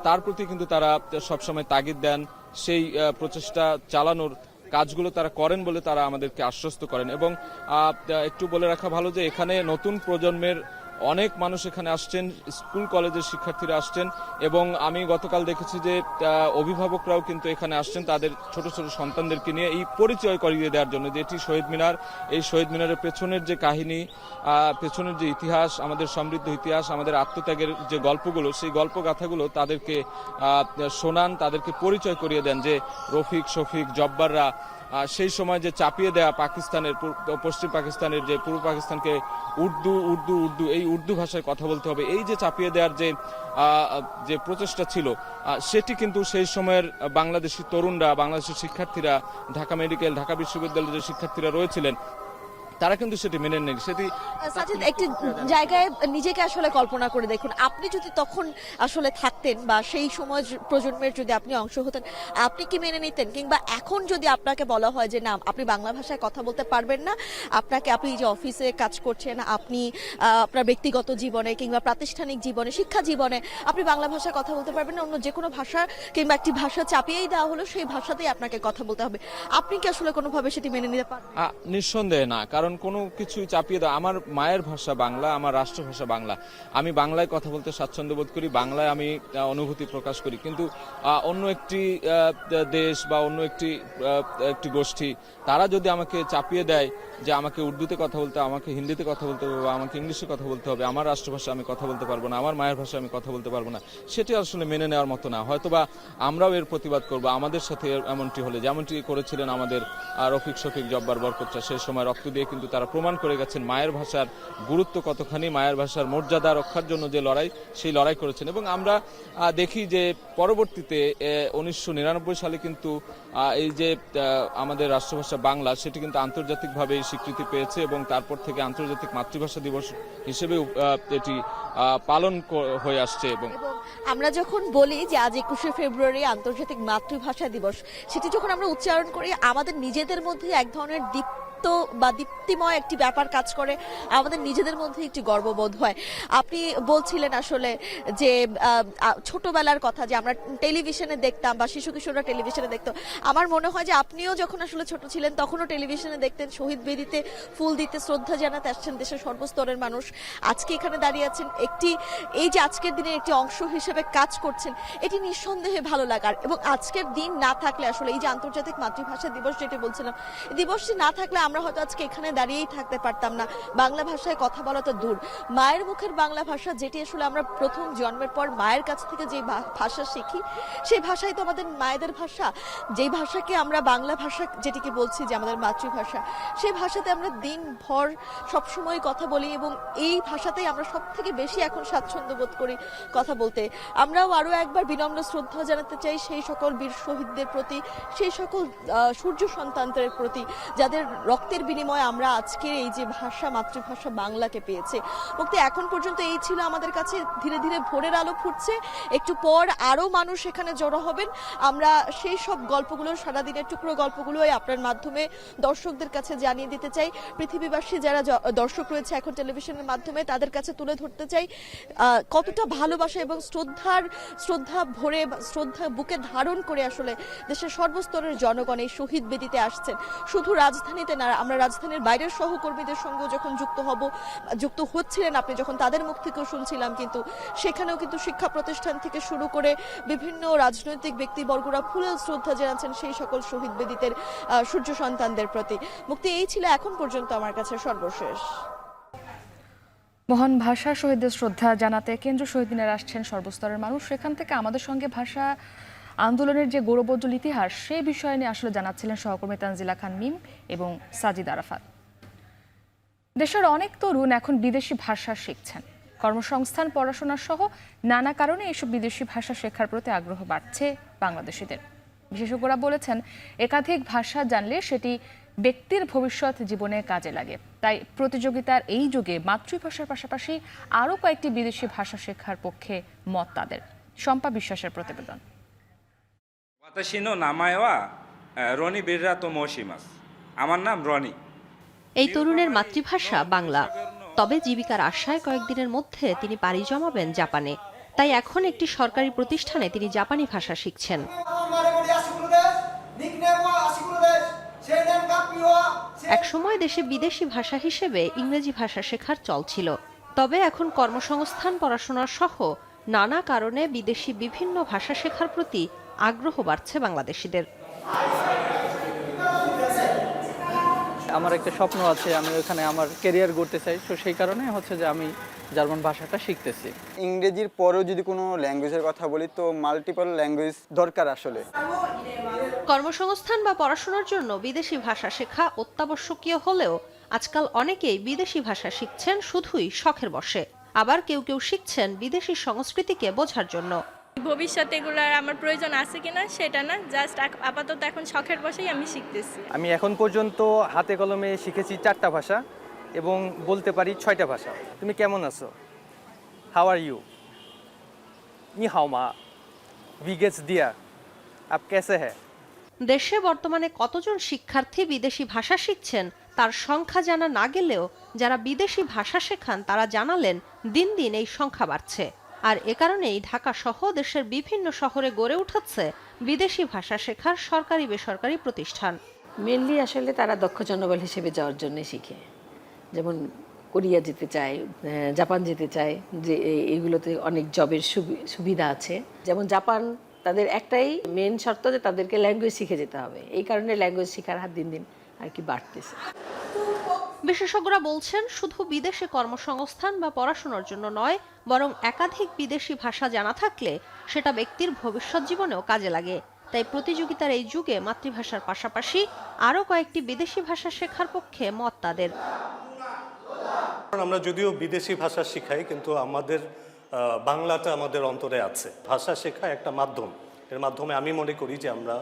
তার প্রতি কিন্তু তারা সবসময় তাগিদ দেন। সেই প্রচেষ্টা চালানোর কাজগুলো তারা করেন বলে তারা আমাদেরকে আশ্বস্ত করেন। এবং একটু বলে রাখা ভালো যে এখানে নতুন প্রজন্মের অনেক মানুষ এখানে আসছেন, স্কুল কলেজের শিক্ষার্থীরা আসছেন, এবং আমি গতকাল দেখেছি যে অভিভাবকরাও কিন্তু এখানে আসছেন তাদের ছোট ছোট সন্তানদেরকে নিয়ে এই পরিচয় করিয়ে দেওয়ার জন্য যে এটি শহীদ মিনার। এই শহীদ মিনারের পেছনের যে কাহিনী, পেছনের যে ইতিহাস, আমাদের সমৃদ্ধ ইতিহাস, আমাদের আত্মত্যাগের যে গল্পগুলো, সেই গল্পগাথাগুলো তাদেরকে শোনান, তাদেরকে পরিচয় করিয়ে দেন যে রফিক, শফিক, জব্বাররা সেই সময় যে চাপিয়ে দেয়া পাকিস্তানের, পশ্চিম পাকিস্তানের যে পূর্ব পাকিস্তানকে উর্দু উর্দু উর্দু এই উর্দু ভাষায় কথা বলতে হবে, এই যে চাপিয়ে দেওয়ার যে প্রচেষ্টা ছিল, সেটি কিন্তু সেই সময়ের বাংলাদেশি তরুণরা, বাংলাদেশের শিক্ষার্থীরা, ঢাকা মেডিকেল, ঢাকা বিশ্ববিদ্যালয়ের যে শিক্ষার্থীরা রয়েছিলেন, তারা কিন্তু সেটি মেনে নেন। সেটি সাজিদ, একটি জায়গায় নিজেকে আসলে কল্পনা করে দেখুন, আপনি যদি তখন আসলে থাকতেন বা সেই সময় প্রজন্মের যদি আপনি অংশ হতেন, আপনি কি মেনে নিতেন? কিংবা এখন যদি আপনাকে বলা হয় যে না, আপনি বাংলা ভাষায় কথা বলতে পারবেন না, আপনি যে অফিসে কাজ করছেন, আপনি আপনার ব্যক্তিগত জীবনে কিংবা প্রাতিষ্ঠানিক জীবনে, শিক্ষা জীবনে আপনি বাংলা ভাষায় কথা বলতে পারবেন না, অন্য যে কোনো ভাষা কিংবা একটি ভাষা চাপিয়েই দেওয়া হলো, সেই ভাষাতেই আপনাকে কথা বলতে হবে, আপনি কি আসলে কোনোভাবে সেটি মেনে নিতে পারবেন? নিঃসন্দেহে না, কারণ কোনো কিছুই চাপিয়ে দেওয়া। আমার মায়ের ভাষা বাংলা, আমার রাষ্ট্রভাষা বাংলা, আমি বাংলায় কথা বলতে স্বাচ্ছন্দ্য বোধ করি, বাংলায় আমি অনুভূতি প্রকাশ করি। কিন্তু অন্য একটি দেশ বা অন্য একটি গোষ্ঠী, তারা যদি আমাকে চাপিয়ে দেয় যে আমাকে উর্দুতে কথা বলতে, আমাকে হিন্দিতে কথা বলতে হবে, বা আমাকে ইংলিশে কথা বলতে হবে, আমার রাষ্ট্রভাষা আমি কথা বলতে পারবো না, আমার মায়ের ভাষা আমি কথা বলতে পারবো না, সেটি আসলে মেনে নেওয়ার মতো না। হয়তোবা আমরাও এর প্রতিবাদ করবো আমাদের সাথে এমনটি হলে, যেমনটি করেছিলেন আমাদের রফিক, শফিক, জব্বার, বরকতরা। সেই সময় রক্ত দিয়ে কিন্তু তারা প্রমাণ করে গেছেন মায়ের ভাষার গুরুত্ব কতখানি, মায়ের ভাষার মর্যাদা রক্ষার জন্য যে লড়াই, সেই লড়াই করেছেন। এবং আমরা দেখি যে পরবর্তীতে 1999 সালে কিন্তু এই যে আমাদের রাষ্ট্রভাষা বাংলা, সেটি কিন্তু আন্তর্জাতিকভাবে স্বীকৃতি পেয়েছে, এবং তারপর থেকে আন্তর্জাতিক মাতৃভাষা দিবস হিসেবে এটি পালন হয়ে আসছে। এবং আমরা যখন বলি যে আজ 21শে ফেব্রুয়ারি আন্তর্জাতিক মাতৃভাষা দিবস, সেটি যখন আমরা উচ্চারণ করি, আমাদের নিজেদের মধ্যে এক ধরনের দীপ্তিময় একটি ব্যাপার কাজ করে, আমাদের নিজেদের মধ্যে একটি গর্ববোধ হয়। আপনি বলছিলেন আসলে যে ছোটবেলার কথা, যে আমরা টেলিভিশনে দেখতাম বা শিশু কিশোররা টেলিভিশনে দেখতো। আমার মনে হয় যে আপনিও যখন আসলে ছোট ছিলেন তখনও টেলিভিশনে দেখতেন, শহীদ বেদিতে ফুল দিতে, শ্রদ্ধা জানাতে আসছেন দেশের সর্বস্তরের মানুষ। আজকে এখানে দাঁড়িয়ে আছেন, এই যে আজকের দিনের একটি অংশ হিসেবে কাজ করছেন, এটি নিঃসন্দেহে ভালো লাগার। এবং আজকের দিন না থাকলে আসলে এই যে আন্তর্জাতিক মাতৃভাষা দিবস যেটি বলছিলাম, দিবসটি না থাকলে আমরা হয়তো আজকে এখানে দাঁড়িয়েই থাকতে পারতাম না। বাংলা ভাষায় কথা বলা তো দূর, মায়ের মুখের বাংলা ভাষা, যেটি আসলে আমরা প্রথম জন্মের পর মায়ের কাছ থেকে যে ভাষা শিখি, সেই ভাষাই তো আমাদের মায়েদের ভাষা। যেই ভাষাকে আমরা বাংলা ভাষা যেটিকে বলছি যে আমাদের মাতৃভাষা, সেই ভাষাতে আমরা দিনভর সবসময় কথা বলি, এবং এই ভাষাতেই আমরা সব থেকে বেশি এখন স্বাচ্ছন্দ্য বোধ করি কথা বলতে। আমরাও আরো একবার বিনম্র শ্রদ্ধা জানাতে চাই সেই সকল বীর শহীদদের প্রতি, সেই সকল সূর্য সন্তানদের প্রতি, যাদের রক্তের বিনিময়ে আমরা আজকের এই যে ভাষা, মাতৃভাষা বাংলাকে পেয়েছে। মুক্তি, এখন পর্যন্ত এই ছিল আমাদের কাছে। ধীরে ধীরে ভোরের আলো ফুটছে, একটু পর আরো মানুষ এখানে জড়ো হবেন। আমরা সেই সব গল্পগুলো, সারাদিনের টুকরো গল্পগুলো আপনার মাধ্যমে দর্শকদের কাছে জানিয়ে দিতে চাই। পৃথিবীবাসী যারা দর্শক রয়েছে এখন টেলিভিশনের মাধ্যমে, তাদের কাছে তুলে ধরতে চাই কতটা ভালোবাসা এবং শ্রদ্ধা ভরে, শ্রদ্ধা বুকে ধারণ করে আসলে দেশের সর্বস্তরের জনগণ এই শহীদ বেদিতে আসছেন। শুধু রাজধানীতে না, আমরা রাজধানীর বাইরের সহকর্মীদের সঙ্গেও যখন যুক্ত হচ্ছিলেন, আপনি যখন তাদের মুখ থেকেও শুনছিলাম, কিন্তু সেখানেও কিন্তু শিক্ষা প্রতিষ্ঠান থেকে শুরু করে বিভিন্ন রাজনৈতিক ব্যক্তিবর্গরা ফুলেল শ্রদ্ধা জানাচ্ছেন সেই সকল শহীদ বেদিতের সূর্য সন্তানদের প্রতি। মুক্তি, এই ছিল এখন পর্যন্ত আমার কাছে সর্বশেষ। মহান ভাষা শহীদদের শ্রদ্ধা জানাতে কেন্দ্রীয় শহীদ মিনারে আসছেন সর্বস্তরের মানুষ। সেখান থেকে আমাদের সঙ্গে ভাষা আন্দোলনের যে গৌরবোজ্জ্বল ইতিহাস, সেই বিষয় নিয়ে আসলে জানাচ্ছিলেন সহকর্মী তানজিলা খান মিম এবং সাজিদ আরাফাত। দেশের অনেক তরুণ এখন বিদেশি ভাষা শিখছেন। কর্মসংস্থান, পড়াশোনা সহ নানা কারণে এসব বিদেশি ভাষা শেখার প্রতি আগ্রহ বাড়ছে বাংলাদেশিদের। বিশেষজ্ঞরা বলেছেন, একাধিক ভাষা জানলে সেটি ব্যক্তির ভবিষ্যৎ জীবনে কাজে লাগে। তাই প্রতিযোগিতার এই যুগে মাতৃভাষার পাশাপাশি আরও কয়েকটি বিদেশি ভাষা শেখার পক্ষে মত তাদের। শম্পা বিশ্বাসের প্রতিবেদন। আমার নাম রনি। এই তরুণের মাতৃভাষা বাংলা, তবে জীবিকার আশায় কয়েকদিনের মধ্যে তিনি পাড়ি জমাবেন জাপানে। তাই এখন একটি সরকারি প্রতিষ্ঠানে তিনি জাপানি ভাষা শিখছেন। একসময় দেশে বিদেশি ভাষা হিসেবে ইংরেজি ভাষা শেখার চল ছিল, তবে এখন কর্মসংস্থান, পড়াশোনা সহ নানা কারণে বিদেশি বিভিন্ন ভাষা শেখার প্রতি আগ্রহ বাড়ছে বাংলাদেশিদের। আমার একটা স্বপ্ন আছে, আমি ওখানে আমার ক্যারিয়ার গড়তে চাই, তো সেই কারণে হচ্ছে যে আমি জার্মান ভাষাটা শিখতেছি। ইংরেজির পরেও যদি কোনো ল্যাঙ্গুয়েজের কথা বলি, তো মাল্টিপল ল্যাঙ্গুয়েজ দরকার আসলে। কর্মসংস্থান বা পড়াশোনার জন্য বিদেশি ভাষা শেখা অত্যাবশ্যকীয় হলেও আজকাল অনেকেই বিদেশি ভাষা শিখছেন শুধুই শখের বশে। আবার কেউ কেউ শিখছেন বিদেশি সংস্কৃতিকে বোঝার জন্য। ভবিষ্যতে এগুলার আমার প্রয়োজন আছে কিনা সেটা না, জাস্ট আপাতত এখন শখের বসেই আমি শিখতেছি। আমি এখন পর্যন্ত হাতে কলমে শিখেছি 4টা ভাষা এবং বলতে পারি 6টা ভাষা। তুমি কেমন আছো? How are you? নি হাও মা? ভি গেটস দিয়া? আপ কেসে হ্যায়? দেশে বর্তমানে কতজন শিক্ষার্থী বিদেশি ভাষা শিখছেন তার সংখ্যা জানা না গেলেও যারা বিদেশি ভাষা শেখান তারা জানালেন দিন দিন এই সংখ্যা বাড়ছে। আর এ কারণেই ঢাকা সহ দেশের বিভিন্ন শহরে গড়ে উঠেছে বিদেশি ভাষা শেখার সরকারি বেসরকারি প্রতিষ্ঠান। মেনলি আসলে তারা দক্ষ জনবল হিসেবে যাওয়ার জন্য শিখে, যেমন কোরিয়া যেতে চায়, জাপান যেতে চায়, যে এইগুলোতে অনেক জবের সুবিধা আছে। যেমন জাপান, তাদের একটাই মেন শর্ত যে তাদেরকে ল্যাঙ্গুয়েজ শিখে যেতে হবে। এই কারণে ল্যাঙ্গুয়েজ শেখার হার দিন দিন আর কি বাড়তেছে। বিশেষজ্ঞরা বলছেন, শুধু বিদেশে কর্মসংস্থান বা পড়াশোনার জন্য নয়, বরং একাধিক বিদেশি ভাষা জানা থাকলে সেটা ব্যক্তির ভবিষ্যৎ জীবনেও কাজে লাগে। তাই প্রতিযোগিতার এই যুগে মাতৃভাষার পাশাপাশি আরও কয়েকটি বিদেশি ভাষা শেখার পক্ষে মত তাদের। আমরা যদিও বিদেশি ভাষা শিখাই, কিন্তু আমাদের বাংলাটা আমাদের অন্তরে আছে। ভাষা শেখা একটা মাধ্যম, এর মাধ্যমে আমি মনে করি যে আমরা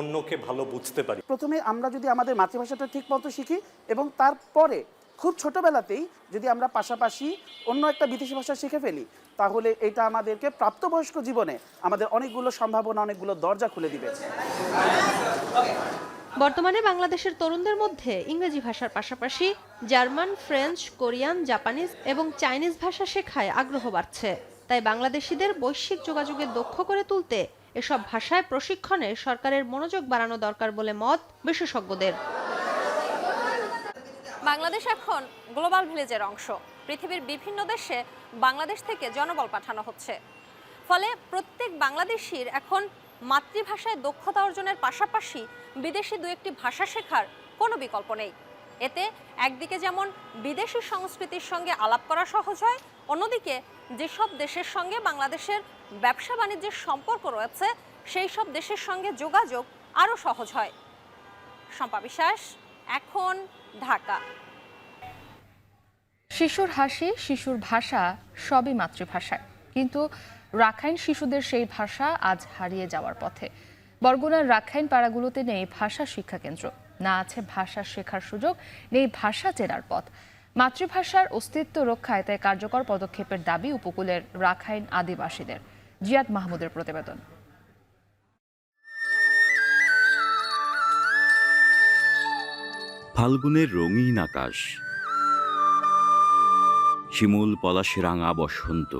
অন্যকে ভালো বুঝতে পারি। প্রথমে আমরা যদি আমাদের মাতৃভাষাটা ঠিক মতো শিখি এবং তারপরে খুব ছোটবেলাতেই যদি আমরা পাশাপাশি অন্য একটা বিদেশি ভাষা শিখে ফেলি, তাহলে এটা আমাদেরকে প্রাপ্তবয়স্ক জীবনে আমাদের অনেকগুলো সম্ভাবনা, অনেকগুলো দরজা খুলে দিবে। বর্তমানে বাংলাদেশের তরুণদের মধ্যে ইংরেজি ভাষার পাশাপাশি জার্মান, ফ্রেঞ্চ, কোরিয়ান, জাপানিজ এবং চাইনিজ ভাষা শেখায় আগ্রহ বাড়ছে। তাই বাংলাদেশিদের বৈশ্বিক যোগাযোগে দক্ষ করে তুলতে এসব ভাষায় প্রশিক্ষণে সরকারের মনোযোগ বাড়ানো দরকার বলে মত বিশেষজ্ঞদের। বাংলাদেশ এখন গ্লোবাল ভিলেজের অংশ। পৃথিবীর বিভিন্ন দেশে বাংলাদেশ থেকে জনবল পাঠানো হচ্ছে। ফলে প্রত্যেক বাংলাদেশির এখন মাতৃভাষায় দক্ষতা অর্জনের পাশাপাশি বিদেশি দু একটি ভাষা শেখার কোনো বিকল্প নেই। এতে একদিকে যেমন বিদেশি সংস্কৃতির সঙ্গে আলাপ করা সহজ হয়, অন্যদিকে যেসব দেশের সঙ্গে বাংলাদেশের ব্যবসা বাণিজ্যের সম্পর্ক রয়েছে সেই সব দেশের সঙ্গে যোগাযোগ আরও সহজ হয়। শম্পা বিশ্বাস, এখন, ঢাকা। শিশুর হাসি, শিশুর ভাষা সবই মাতৃভাষায়, কিন্তু রাখাইন শিশুদের সেই ভাষা আজ হারিয়ে যাওয়ার পথে। বরগুনার রাখাইন পাড়াগুলোতে নেই ভাষা শিক্ষা কেন্দ্র, না আছে ভাষা শেখার সুযোগ, নেই ভাষা চেনার পথ। মাতৃভাষার অস্তিত্ব রক্ষায় তাই কার্যকর পদক্ষেপের দাবি উপকূলের রাখাইন আদিবাসীদের। জিয়াদ মাহমুদের প্রতিবেদন। ফাল্গুনের রঙিন আকাশ, শিমুল পলাশে রাঙা বসন্ত,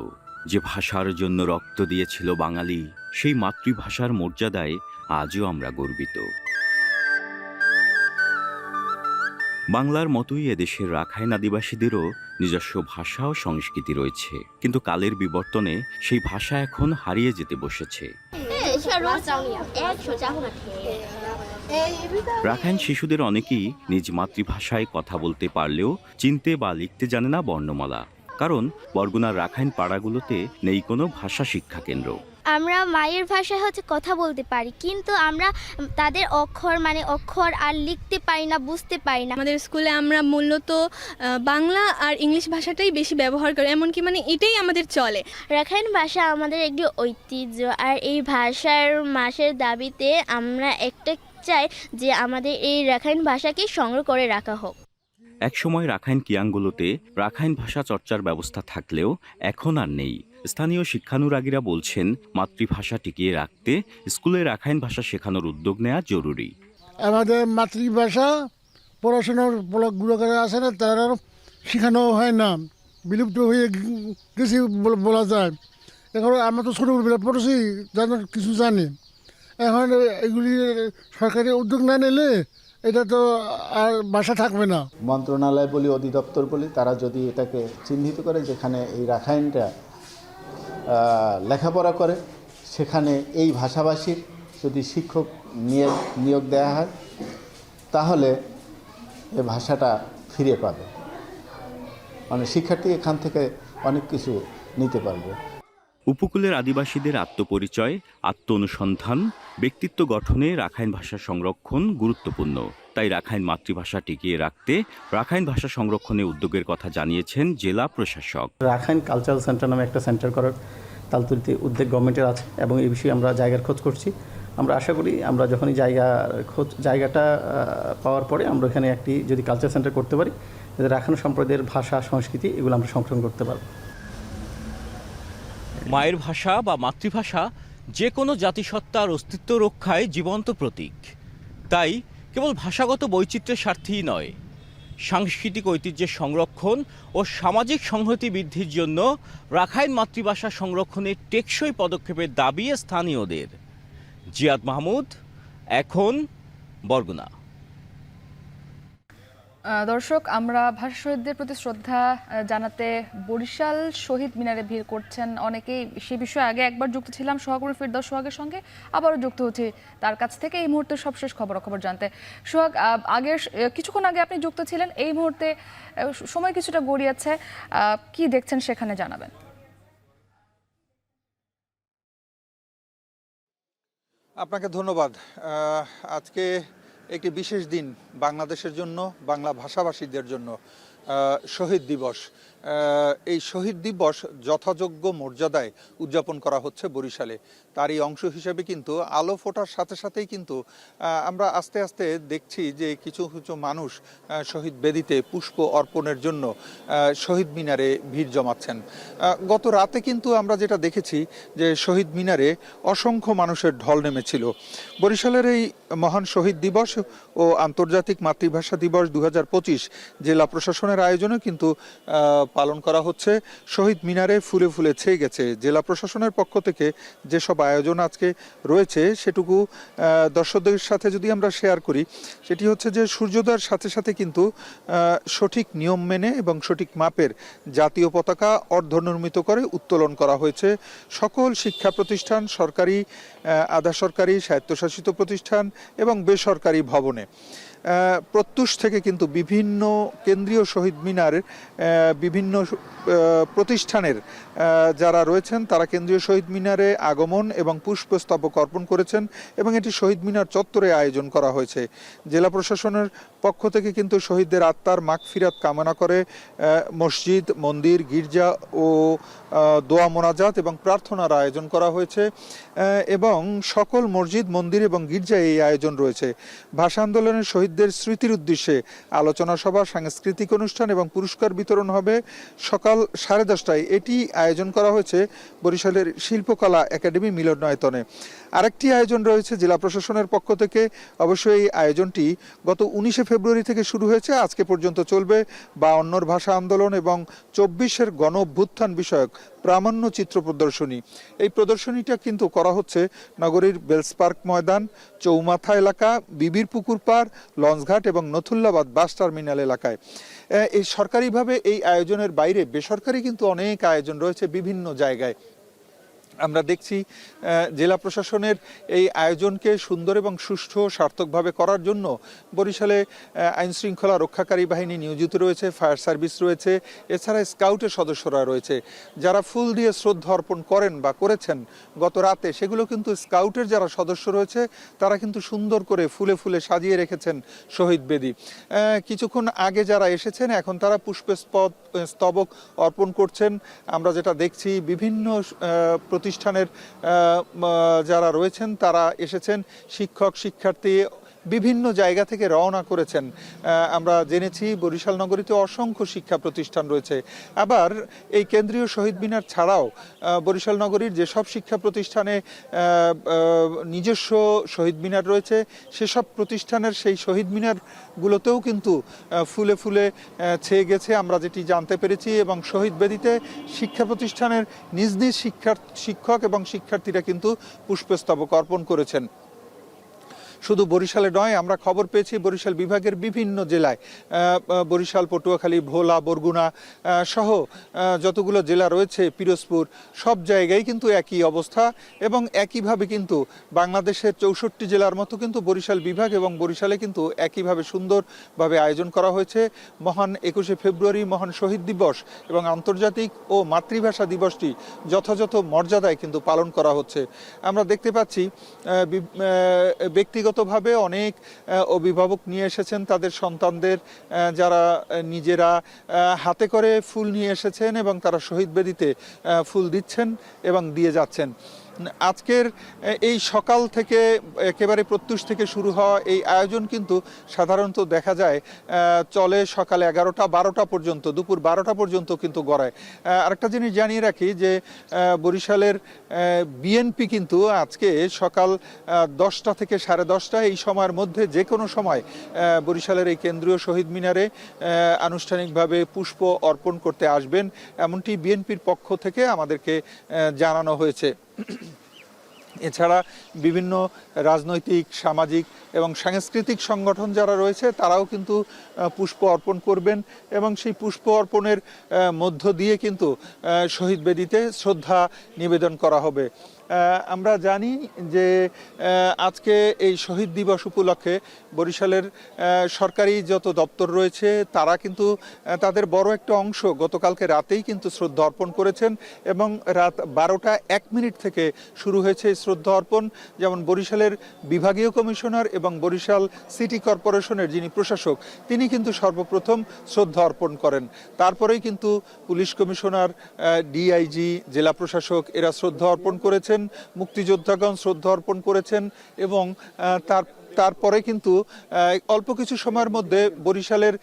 যে ভাষার জন্য রক্ত দিয়েছিল বাঙালি, সেই মাতৃভাষার মর্যাদায় আজও আমরা গর্বিত। বাংলার মতোই এদেশের রাখাইন আদিবাসীদেরও নিজস্ব ভাষা ও সংস্কৃতি রয়েছে, কিন্তু কালের বিবর্তনে সেই ভাষা এখন হারিয়ে যেতে বসেছে। রাখাইন শিশুদের অনেকেই নিজ মাতৃভাষায় কথা বলতে পারলেও চিনতে বা লিখতে জানে না বর্ণমালা, কারণ বরগুনার রাখাইন পাড়াগুলোতে নেই কোনো ভাষা শিক্ষা কেন্দ্র। আমরা মায়ের ভাষায় কথা বলতে পারি, কিন্তু আমরা তাদের অক্ষর আর লিখতে পারি না, বুঝতে পারি না। আমাদের স্কুলে আমরা মূলত বাংলা আর ইংলিশ ভাষাটাই বেশি ব্যবহার করি, এমনকি এটাই আমাদের চলে। রাখাইন ভাষা আমাদের একটি ঐতিহ্য, আর এই ভাষার মাসের দাবিতে আমরা একটা চাই যে আমাদের এই রাখাইন ভাষাকে সংগ্রহ করে রাখা হোক। একসময় রাখাইন কিয়াংগুলোতে রাখাইন ভাষা চর্চার ব্যবস্থা থাকলেও এখন আর নেই। স্থানীয় শিক্ষানুরাগীরা বলছেন মাতৃভাষা টিকিয়ে রাখতে স্কুলে রাখাইন ভাষা শেখানোর উদ্যোগ নেওয়া জরুরি। আমাদের মাতৃভাষা পড়াশোনার ব্লকগুলো আছে না, তারা শেখানো হয় না, বিলুপ্ত হয়ে গেছে বলা যায়। এখন আমরা তো ছোটোবেলা পড়েছি, কিছু জানি। এখন এগুলি সরকারি উদ্যোগ না নিলে এটা তো আর ভাষা থাকবে না। মন্ত্রণালয় বলি, অধিদপ্তর বলি, তারা যদি এটাকে চিহ্নিত করে যেখানে এই রাখাইনটা লেখাপড়া করে, সেখানে এই ভাষাভাষীর যদি শিক্ষক নিয়োগ দেওয়া হয়, তাহলে এই ভাষাটা ফিরে পাবে, শিক্ষার্থী এখান থেকে অনেক কিছু নিতে পারবে। উপকূলের আদিবাসীদের আত্মপরিচয়, আত্ম অনুসন্ধান, ব্যক্তিত্ব গঠনে রাখাইন ভাষা সংরক্ষণ গুরুত্বপূর্ণ। তাই রাখাইন মাতৃভাষা টিকিয়ে রাখতে রাখাইন ভাষা সংরক্ষণে উদ্যোগের কথা জানিয়েছেন জেলা প্রশাসক। রাখাইন কালচারাল সেন্টার নামে একটা সেন্টার করার তালতুলিতে উদ্যোগ গভর্নমেন্টের আছে, এবং এই বিষয়ে আমরা জায়গার খোঁজ করছি। আমরা আশা করি আমরা যখনই জায়গাটা পাওয়ার পরে আমরা এখানে একটি যদি কালচার সেন্টার করতে পারি, রাখাইন সম্প্রদায়ের ভাষা সংস্কৃতি এগুলো আমরা সংরক্ষণ করতে পারব। মায়ের ভাষা বা মাতৃভাষা যে কোনো জাতিসত্তার অস্তিত্ব রক্ষায় জীবন্ত প্রতীক। তাই কেবল ভাষাগত বৈচিত্র্যের স্বার্থেই নয়, সাংস্কৃতিক ঐতিহ্যের সংরক্ষণ ও সামাজিক সংহতি বৃদ্ধির জন্য রাখাইন মাতৃভাষা সংরক্ষণের টেকসই পদক্ষেপের দাবি স্থানীয়দের। জিয়াদ মাহমুদ, এখন, বরগুনা। দর্শক, আমরা ভাষা শহীদদের প্রতি শ্রদ্ধা জানাতে বরিশাল শহীদ মিনারে ভিড় করছেন অনেকেই। সে বিষয়ে আগে একবার যুক্ত ছিলাম সহকর্মী ফিরদৌস সোহাগের সঙ্গে, আবারও যুক্ত হচ্ছি তার কাছ থেকে এই মুহূর্তে সবশেষ খবরাখবর জানতে। সোহাগ, কিছুক্ষণ আগে আপনি যুক্ত ছিলেন, এই মুহূর্তে সময় কিছুটা গড়িয়েছে, কি দেখছেন সেখানে জানাবেন। আপনাকে ধন্যবাদ। আজকে একটি বিশেষ দিন বাংলাদেশের জন্য, বাংলা ভাষাভাষীদের জন্য, শহীদ দিবস। এই শহীদ দিবস যথাযোগ্য মর্যাদায় উদযাপন করা হচ্ছে বরিশালে। তারই অংশ হিসেবে কিন্তু আলো ফোটার সাথে সাথেই কিন্তু আমরা আস্তে আস্তে দেখছি যে কিছু কিছু মানুষ শহীদ বেদিতে পুষ্প অর্পণের জন্য শহীদ মিনারে ভিড় জমাচ্ছেন। গত রাতে কিন্তু আমরা যেটা দেখেছি যে শহীদ মিনারে অসংখ্য মানুষের ঢল নেমেছিল। বরিশালের এই মহান শহীদ দিবস ও আন্তর্জাতিক মাতৃভাষা দিবস 2025 জেলা প্রশাসনের আয়োজনে কিন্তু পালন করা হচ্ছে। শহীদ মিনারে ফুলে ফুলে ছেয়ে গেছে। জেলা প্রশাসনের পক্ষ থেকে যেসব আয়োজন আজকে রয়েছে সেটুকু দর্শকদের সাথে যদি আমরা শেয়ার করি, সেটি হচ্ছে যে সূর্যোদয়ের সাথে সাথে কিন্তু সঠিক নিয়ম মেনে এবং সঠিক মাপের জাতীয় পতাকা অর্ধনির্মিত করে উত্তোলন করা হয়েছে সকল শিক্ষা প্রতিষ্ঠান, সরকারি, আধা সরকারি, স্বায়ত্তশাসিত প্রতিষ্ঠান এবং বেসরকারি ভবনে। প্রত্যুষ থেকে কিন্তু বিভিন্ন কেন্দ্রীয় শহীদ মিনারের বিভিন্ন প্রতিষ্ঠানের যারা রয়েছেন তারা কেন্দ্রীয় শহীদ মিনারে আগমন এবং পুষ্পস্তবক অর্পণ করেছেন এবং এটি শহীদ মিনার চত্বরে আয়োজন করা হয়েছে। জেলা প্রশাসনের পক্ষ থেকে কিন্তু শহীদদের আত্মার মাগফিরাত কামনা করে মসজিদ, মন্দির, গির্জা ও দোয়া মোনাজাত এবং প্রার্থনার আয়োজন করা হয়েছে এবং সকল মসজিদ, মন্দির এবং গির্জায় এই আয়োজন রয়েছে। ভাষা আন্দোলনের শহীদদের স্মৃতির উদ্দেশ্যে আলোচনা সভা, সাংস্কৃতিক অনুষ্ঠান এবং পুরস্কার বিতরণ হবে সকাল 10:30টায়। এটি আয়োজন করা হয়েছে বরিশালের শিল্পকলা একাডেমি মিলনায়তনে। আরেকটি আয়োজন রয়েছে জেলা প্রশাসনের পক্ষ থেকে। অবশ্যই এই আয়োজনটি গত 19 ফেব্রুয়ারি থেকে শুরু হয়েছে, আজকে পর্যন্ত চলবে। 52 ভাষা আন্দোলন এবং 24-এর গণ অভ্যুত্থান বিষয়ক প্রামাণ্য চিত্র প্রদর্শনী। এই প্রদর্শনীটা কিন্তু করা হচ্ছে নগরীর বেলস পার্ক ময়দান, চৌমাথা এলাকা, বিবির পুকুর পাড়, লঞ্চঘাট এবং নথুল্লাবাদ বাস টার্মিনাল এলাকায়। এই সরকারিভাবে এই আয়োজনের বাইরে বেসরকারি কিন্তু অনেক আয়োজন রয়েছে বিভিন্ন জায়গায়। আমরা দেখছি জেলা প্রশাসনের এই আয়োজনকে সুন্দর এবং সুষ্ঠু সার্থকভাবে করার জন্য বরিশালে আইন শৃঙ্খলা রক্ষাকারী বাহিনী নিয়োজিত রয়েছে, ফায়ার সার্ভিস রয়েছে, এছাড়া স্কাউটের সদস্যরা রয়েছে যারা ফুল দিয়ে শ্রদ্ধা অর্পণ করেন বা করেছেন গত রাতে। সেগুলো কিন্তু স্কাউটের যারা সদস্য রয়েছে তারা কিন্তু সুন্দর করে ফুলে ফুলে সাজিয়ে রেখেছেন শহীদ বেদি। কিছুক্ষণ আগে যারা এসেছেন এখন তারা পুষ্পস্তবক অর্পণ করছেন। আমরা যেটা দেখছি বিভিন্ন প্রতিষ্ঠানের যারা রয়েছেন তারা এসেছেন, শিক্ষক শিক্ষার্থী বিভিন্ন জায়গা থেকে রওনা করেছেন। আমরা জেনেছি বরিশাল নগরীতে অসংখ্য শিক্ষা প্রতিষ্ঠান রয়েছে। আবার এই কেন্দ্রীয় শহীদ মিনার ছাড়াও বরিশাল নগরীর যেসব শিক্ষা প্রতিষ্ঠানে নিজস্ব শহীদ মিনার রয়েছে সেসব প্রতিষ্ঠানের সেই শহীদ মিনারগুলোতেও কিন্তু ফুলে ফুলে ছেয়ে গেছে আমরা যেটি জানতে পেরেছি। এবং শহীদ বেদিতে শিক্ষা প্রতিষ্ঠানের নিজ নিজ শিক্ষক এবং শিক্ষার্থীরা কিন্তু পুষ্পস্তবক অর্পণ করেছেন। শুধু বরিশালে নয়, আমরা খবর পেয়েছি বরিশাল বিভাগের বিভিন্ন জেলায়, বরিশাল, পটুয়াখালী, ভোলা, বরগুনা সহ যতগুলো জেলা রয়েছে, পিরোজপুর, সব জায়গায় কিন্তু একই অবস্থা। এবং একইভাবে কিন্তু বাংলাদেশের 64 জেলার মতো কিন্তু বরিশাল বিভাগ এবং বরিশালে কিন্তু একইভাবে সুন্দরভাবে আয়োজন করা হয়েছে। মহান 21শে ফেব্রুয়ারি মহান শহীদ দিবস এবং আন্তর্জাতিক ও মাতৃভাষা দিবসটি যথাযথ মর্যাদায় কিন্তু পালন করা হচ্ছে। আমরা দেখতে পাচ্ছি ব্যক্তিগতভাবে অনেক অভিভাবক নিয়ে এসেছেন তাদের সন্তানদের, যারা নিজেরা হাতে করে ফুল নিয়ে এসেছেন এবং তারা শহীদ বেদিতে ফুল দিচ্ছেন এবং দিয়ে যাচ্ছেন। আজকের এই সকাল থেকে একেবারে প্রত্যুষ থেকে শুরু হওয়া এই আয়োজন কিন্তু সাধারণত দেখা যায় চলে সকাল 11টা 12টা পর্যন্ত, দুপুর 12টা পর্যন্ত কিন্তু গড়ায়। আরেকটা জিনিস জানিয়ে রাখি যে বরিশালের বিএনপি কিন্তু আজকে সকাল 10টা থেকে 10:30 এই সময়ের মধ্যে যে কোনো সময় বরিশালের এই কেন্দ্রীয় শহীদ মিনারে আনুষ্ঠানিকভাবে পুষ্প অর্পণ করতে আসবেন, এমনটি বিএনপির পক্ষ থেকে আমাদেরকে জানানো হয়েছে। এছাড়া বিভিন্ন রাজনৈতিক, সামাজিক এবং সাংস্কৃতিক সংগঠন যারা রয়েছে তারাও কিন্তু পুষ্প অর্পণ করবেন এবং সেই পুষ্প অর্পণের মধ্য দিয়ে কিন্তু শহীদ বেদিতে শ্রদ্ধা নিবেদন করা হবে। আমরা জানি যে আজকে এই শহীদ দিবস উপলক্ষে বরিশালের সরকারি যত দপ্তর রয়েছে তারা কিন্তু তাদের বড় একটা অংশ গতকালকে রাতেই কিন্তু শ্রদ্ধা অর্পণ করেছেন এবং রাত 12টা 1 মিনিট থেকে শুরু হয়েছে এই শ্রদ্ধা অর্পণ। যেমন বরিশালের বিভাগীয় কমিশনার এবং বরিশাল সিটি কর্পোরেশনের যিনি প্রশাসক তিনি কিন্তু সর্বপ্রথম শ্রদ্ধা অর্পণ করেন, তারপরেই কিন্তু পুলিশ কমিশনার, ডিআইজি, জেলা প্রশাসক এরা শ্রদ্ধা অর্পণ করেছেন, মুক্তিযোদ্ধাগণ শ্রদ্ধা অর্পণ করেছেন এবং তারপরে কিন্তু অল্প কিছু সময়ের মধ্যে বরিশালের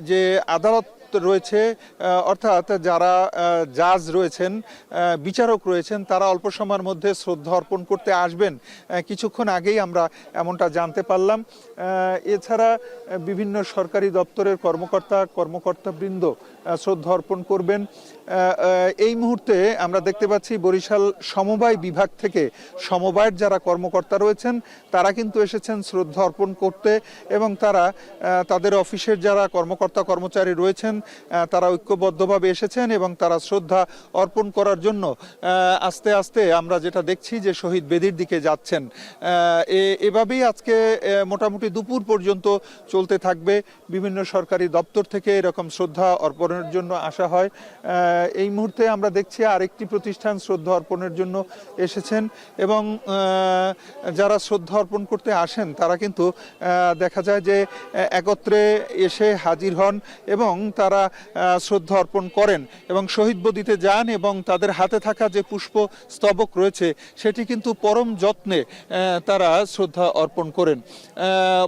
যে আদালত রয়েছে, অর্থাৎ যারা জাজ রয়েছেন, বিচারক রয়েছেন, তারা অল্প সময়ের মধ্যে শ্রদ্ধা অর্পণ করতে আসবেন। কিছুক্ষণ আগেই আমরা এমনটা জানতে পারলাম। এছাড়া বিভিন্ন সরকারি দপ্তরের কর্মকর্তাবৃন্দ শ্রদ্ধা অর্পণ করবেন। এই মুহূর্তে আমরা দেখতে পাচ্ছি বরিশাল সমবায় বিভাগ থেকে সমবায়ের যারা কর্মকর্তা রয়েছেন তারা কিন্তু এসেছেন শ্রদ্ধা অর্পণ করতে এবং তারা তাদের অফিসের যারা কর্মচারী রয়েছেন তারা ঐক্যবদ্ধভাবে এসেছেন এবং তারা শ্রদ্ধা অর্পণ করার জন্য আস্তে আস্তে আমরা যেটা দেখছি যে শহীদ বেদির দিকে যাচ্ছেন। এভাবেই আজকে মোটামুটি দুপুর পর্যন্ত চলতে থাকবে। বিভিন্ন সরকারি দপ্তর থেকে এরকম শ্রদ্ধা অর্পণের জন্য আসা হয়। এই মুহূর্তে আমরা দেখছি আরেকটি প্রতিষ্ঠান শ্রদ্ধা অর্পণের জন্য এসেছেন এবং যারা শ্রদ্ধা অর্পণ করতে আসেন তারা কিন্তু দেখা যায় যে একত্রে এসে হাজির হন এবং তারা শ্রদ্ধা অর্পণ করেন এবং শহীদ বেদিতে যান এবং তাদের হাতে থাকা যে পুষ্প স্তবক রয়েছে সেটি কিন্তু পরম যত্নে তারা শ্রদ্ধা অর্পণ করেন।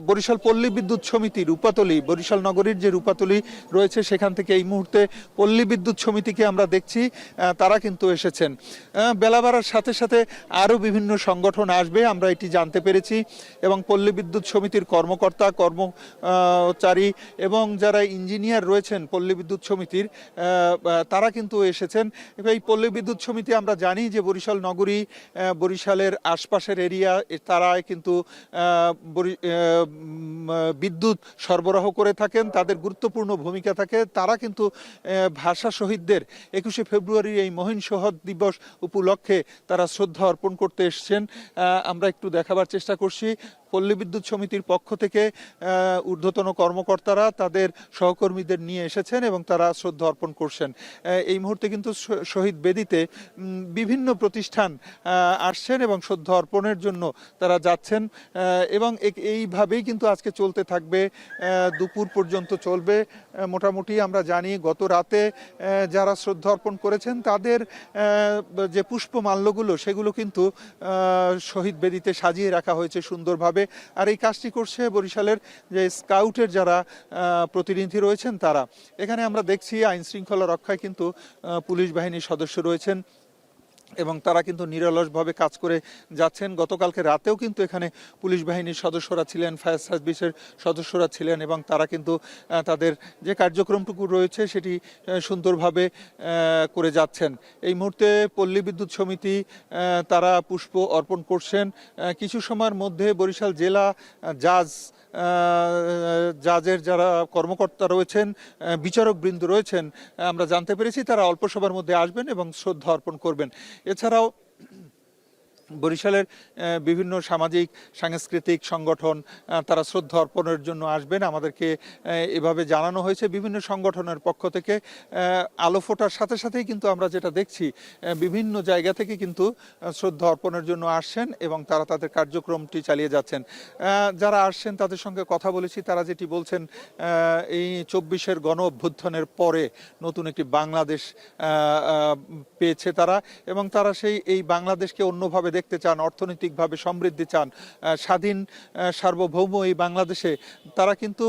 বরিশাল পল্লী বিদ্যুৎ সমিতি রূপাতলী, বরিশাল নগরীর যে রূপাতলী রয়েছে সেখান থেকে এই মুহূর্তে পল্লী বিদ্যুৎ সমিতিকে আমরা দেখছি তারা কিন্তু এসেছেন। বেলা বাড়ার সাথে সাথে আরও বিভিন্ন সংগঠন আসবে আমরা এটি জানতে পেরেছি এবং পল্লী বিদ্যুৎ সমিতির কর্মচারী এবং যারা ইঞ্জিনিয়ার রয়েছেন পল্লী বিদ্যুৎ সমিতির তারা কিন্তু এসেছেন। এই পল্লী বিদ্যুৎ সমিতি আমরা জানি যে বরিশাল নগরী, বরিশালের আশপাশের এরিয়া তারা কিন্তু বিদ্যুৎ সরবরাহ করে থাকেন, তাদের গুরুত্বপূর্ণ ভূমিকা থাকে। তারা কিন্তু কিন্তু ভাষা শহীদদের 21শে ফেব্রুয়ারির এই মহিন শহীদ দিবস উপলক্ষে তারা শ্রদ্ধা অর্পণ করতে এসছেন। আমরা একটু দেখাবার চেষ্টা করছি। পল্লী বিদ্যুৎ সমিতির পক্ষ থেকে ঊর্ধ্বতন কর্মকর্তারা তাদের সহকর্মীদের নিয়ে এসেছেন এবং তারা শ্রদ্ধা অর্পণ করছেন। এই মুহূর্তে কিন্তু শহীদ বেদিতে বিভিন্ন প্রতিষ্ঠান আসছেন এবং শ্রদ্ধা অর্পণের জন্য তারা যাচ্ছেন এবং এইভাবেই কিন্তু আজকে চলতে থাকবে, দুপুর পর্যন্ত চলবে। মোটামুটি আমরা জানি গত রাতে যারা শ্রদ্ধা অর্পণ করেছেন তাদের যে পুষ্পমাল্যগুলো সেগুলো কিন্তু শহীদ বেদিতে সাজিয়ে রাখা হয়েছে সুন্দরভাবে। আর এই কাজটি করছে বরিশালের যে স্কাউটের যারা প্রতিনিধি রয়েছেন তারা। এখানে আমরা দেখছি আইন শৃঙ্খলা রক্ষায় কিন্তু পুলিশ বাহিনীর সদস্য রয়েছেন এবং তারা কিন্তু নিরলসভাবে কাজ করে যাচ্ছেন। গতকালকে রাতেও কিন্তু এখানে পুলিশ বাহিনীর সদস্যরা ছিলেন, ফায়ার সার্ভিসের সদস্যরা ছিলেন এবং তারা কিন্তু তাদের যে কার্যক্রমটুকু রয়েছে সেটি সুন্দরভাবে করে যাচ্ছেন। এই মুহূর্তে পল্লী বিদ্যুৎ সমিতি তারা পুষ্প অর্পণ করছেন। কিছু সময়ের মধ্যে বরিশাল জেলা জাজের যারা কর্মকর্তা রয়েছেন, বিচারকবৃন্দ রয়েছেন, আমরা জানতে পেরেছি তারা অল্প সময়ের মধ্যে আসবেন এবং শ্রদ্ধা অর্পণ করবেন। এছাড়াও বরিশালের বিভিন্ন সামাজিক সাংস্কৃতিক সংগঠন তারা শ্রদ্ধা অর্পণের জন্য আসবেন, আমাদেরকে এভাবে জানানো হয়েছে। বিভিন্ন সংগঠনের পক্ষ থেকে আলো ফোটার সাথে সাথেই কিন্তু আমরা যেটা দেখছি বিভিন্ন জায়গা থেকে কিন্তু শ্রদ্ধা অর্পণের জন্য আসছেন এবং তারা তাদের কার্যক্রমটি চালিয়ে যাচ্ছেন। যারা আসছেন তাদের সঙ্গে কথা বলেছি, তারা যেটি বলছেন এই 24-এর গণ অভ্যুত্থানের পরে নতুন একটি বাংলাদেশ পেয়েছে তারা এবং তারা এই বাংলাদেশকে অন্যভাবে দেখতে চান, অর্থনৈতিকভাবে সমৃদ্ধি চান, স্বাধীন সার্বভৌম এই বাংলাদেশে তারা কিন্তু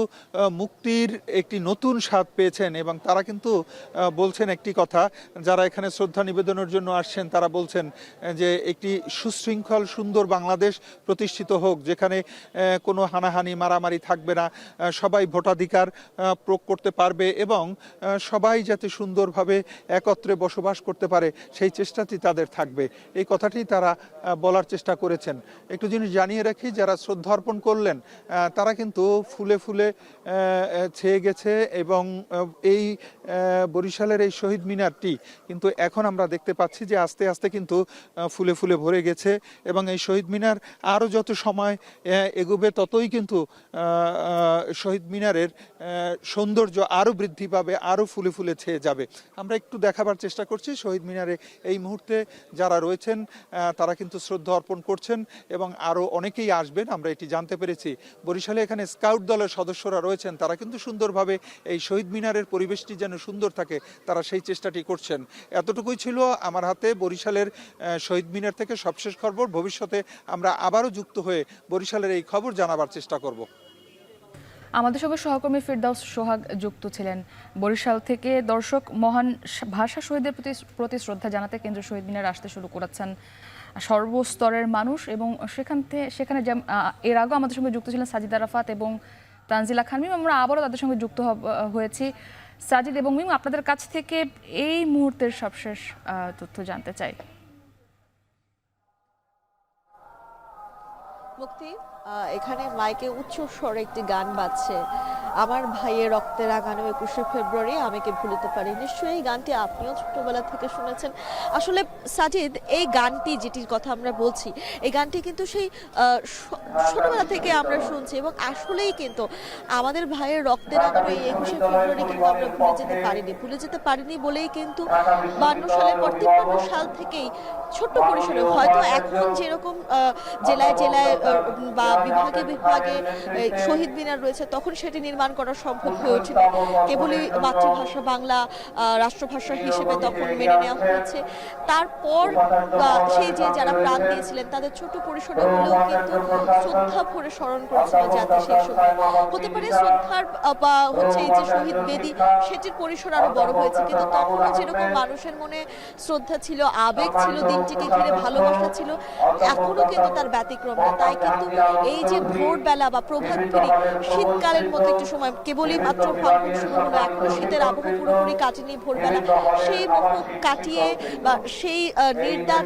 মুক্তির একটি নতুন স্বাদ পেয়েছেন এবং তারা কিন্তু বলছেন একটি কথা, যারা এখানে শ্রদ্ধা নিবেদনের জন্য আসছেন তারা বলছেন যে একটি সুশৃঙ্খল সুন্দর বাংলাদেশ প্রতিষ্ঠিত হোক, যেখানে কোনো হানাহানি মারামারি থাকবে না, সবাই ভোটাধিকার প্রয়োগ করতে পারবে এবং সবাই যাতে সুন্দরভাবে একত্রে বসবাস করতে পারে সেই চেষ্টাটি তাদের থাকবে। এই কথাটি তারা বলার চেষ্টা করেছেন। একটু জিনিস জানিয়ে রাখি, যারা শ্রদ্ধা অর্পণ করলেন তারা কিন্তু ফুলে ফুলে ছেয়ে গেছে এবং এই বরিশালের এই শহীদ মিনারটি কিন্তু এখন আমরা দেখতে পাচ্ছি যে আস্তে আস্তে কিন্তু ফুলে ফুলে ভরে গেছে এবং এই শহীদ মিনার আরও যত সময় এগোবে ততই কিন্তু শহীদ মিনারের সৌন্দর্য আরও বৃদ্ধি পাবে, আরও ফুলে ফুলে ছেয়ে যাবে। আমরা একটু দেখাবার চেষ্টা করছি শহীদ মিনারে এই মুহূর্তে যারা রয়েছেন তারা কিন্তু শ্রদ্ধা অর্পণ করছেন এবং আরও অনেকেই আসবেন, আমরা এটি জানতে পেরেছি। বরিশালে এখানে স্কাউট দলের সদস্যরা রয়েছেন, তারা কিন্তু সুন্দরভাবে এই শহীদ মিনারের পরিবেশটি যেন সুন্দর থাকে তারা সেই চেষ্টাটি করছেন। এতটুকুই ছিল আমার হাতে বরিশালের শহীদ মিনার থেকে সবশেষ খবর। ভবিষ্যতে আমরা আবারও যুক্ত হয়ে বরিশালের এই খবর জানাবার চেষ্টা করব। আমাদের সঙ্গে সহকর্মী ফিরদাউস সোহাগ যুক্ত ছিলেন বরিশাল থেকে। দর্শক, মহান ভাষা শহীদদের প্রতি শ্রদ্ধা জানাতে কেন্দ্রীয় শহীদ মিনার আসতে শুরু করেছেন সর্বস্তরের মানুষ এবং সেখানে এর আগেও আমাদের সঙ্গে যুক্ত ছিলেন সাজিদ আরাফাত এবং তানজিলা খান মিম। আমরা আবারও তাদের সঙ্গে যুক্ত হয়েছি। সাজিদ এবং মিম, আপনাদের কাছ থেকে এই মুহূর্তের সবশেষ তথ্য জানতে চাই। মুক্তি, এখানে মাইকে উচ্চ স্বরে একটি গান বাজছে, আমার ভাইয়ের রক্তে রাঙানো 21শে ফেব্রুয়ারি আমি কে ভুলিতে পারি। নিশ্চয়ই এই গানটি আপনিও ছোটবেলা থেকে শুনেছেন। আসলে সাজিদ, এই গানটি যেটির কথা আমরা বলছি, এই গানটি কিন্তু সেই ছোটবেলা থেকে আমরা শুনছি এবং আসলেই কিন্তু আমাদের ভাইয়ের রক্তে রাঙানো এই 21শে ফেব্রুয়ারি কিন্তু আমরা ভুলে যেতে পারিনি বলেই কিন্তু 52 সালের পর 53 সাল থেকেই ছোট্ট পরিসরে, হয়তো এখন যেরকম জেলায় জেলায় বা বিভাগে বিভাগে শহীদ মিনার রয়েছে তখন সেটি নির্মাণ করা সম্ভব হয়ে ওঠে, কেবলই মাতৃভাষা বাংলা রাষ্ট্রভাষা হিসেবে তখন মেনে নেওয়া হয়েছে। তারপর সেই যে যারা প্রাণ দিয়েছিলেন তাদের ছোট পরিসরে হলেও কিন্তু শ্রদ্ধা ভরে স্মরণ করেছিল জাতি সেই সময়। হতে পারে শ্রদ্ধার বা হচ্ছে এই যে শহীদ বেদি সেটির পরিসর আরো বড় হয়েছে, কিন্তু তখনও যেরকম মানুষের মনে শ্রদ্ধা ছিল, আবেগ ছিল, দিনটিকে ঘিরে ভালোবাসা ছিল, এখনো কিন্তু তার ব্যতিক্রম না। তাই তাই কিন্তু এই যে ভোরবেলা বা প্রভাত ফেরি শীতকালের মতো একটু সময়, কেবলই মাত্র ফাল্গুন শুরু হলো, এখনো শীতের আবহ পুরোপুরি কাটেনি। ভোরবেলা সেই মুখ কাটিয়ে বা সেই নিদ্রা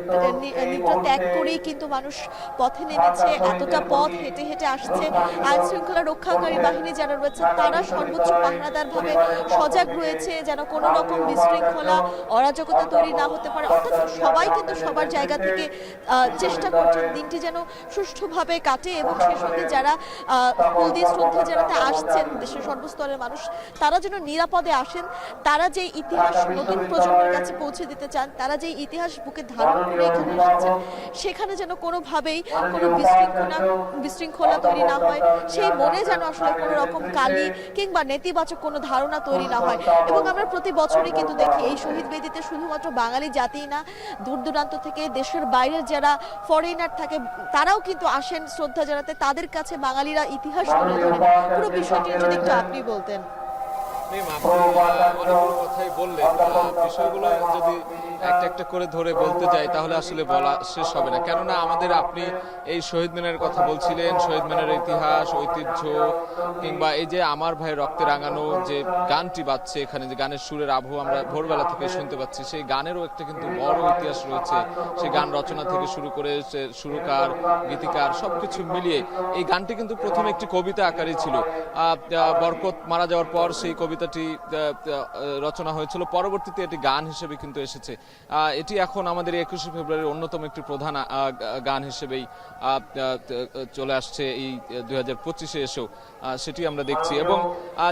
ত্যাগ করেই কিন্তু মানুষ পথে নেমেছে, এতটা পথ হেঁটে হেঁটে আসছে। আইন শৃঙ্খলা রক্ষাকারী বাহিনী যারা রয়েছে তারা সর্বোচ্চ পাহারাদার ভাবে সজাগ রয়েছে, যেন কোনো রকম বিশৃঙ্খলা অরাজকতা তৈরি না হতে পারে। অর্থাৎ সবাই কিন্তু সবার জায়গা থেকে চেষ্টা করছেন দিনটি যেন সুষ্ঠুভাবে কাটে, এবং সেই সঙ্গে যারা ফুল দিয়ে শ্রদ্ধা জানাতে আসছেন দেশের সর্বস্তরের মানুষ, তারা যেন নিরাপদে আসেন। তারা যে ইতিহাস নতুন প্রজন্মের কাছে পৌঁছে দিতে চান, তারা যে ইতিহাস বুকে ধারণ করে এখানে এসেছেন, সেখানে যেন কোনোভাবেই কোনো বিশৃঙ্খলা তৈরি না হয়, সেই মনে যেন আসলে কোনো রকম কালি কিংবা নেতিবাচক কোনো ধারণা তৈরি না হয়। এবং আমরা প্রতি বছরই কিন্তু দেখি এই শহীদ বেদিতে শুধুমাত্র বাঙালি জাতিই না, দূর দূরান্ত থেকে দেশের বাইরের যারা ফরেনার থাকে তারাও কিন্তু আসেন শ্রদ্ধা জানাতে। তাদের কাছে বাঙালিরা ইতিহাস তুলে ধরেন। পুরো বিষয়টি যদি একটু আপনি বলতেন। কথাই বললেন, বিষয়গুলো যদি একটা একটা করে ধরে বলতে যাই তাহলে আসলে বলা শেষ হবে না। কেননা আমাদের আপনি এই শহীদ মিনারের কথা বলছিলেন, শহীদ মিনারের ইতিহাস, ঐতিহ্য, কিংবা এই যে আমার ভাই রক্তে রাঙানো যে গানটি বাজছে এখানে, যে গানের সুরের আবহ আমরা ভোরবেলা থেকে শুনতে পাচ্ছি, সেই গানেরও একটা কিন্তু বড় ইতিহাস রয়েছে। সেই গান রচনা থেকে শুরু করে সুরকার, গীতিকার সবকিছু মিলিয়ে এই গানটি কিন্তু প্রথমে একটি কবিতা আকারে ছিল। বরকত মারা যাওয়ার পর সেই কবিতাটি রচনা হয়েছিল, পরবর্তীতে এটি গান হিসেবে কিন্তু এসেছে। এটি এখন আমাদের 21শে ফেব্রুয়ারির অন্যতম একটি প্রধান গান হিসেবেই চলে আসছে এই 2025-এ এসেও সেটি আমরা দেখছি। এবং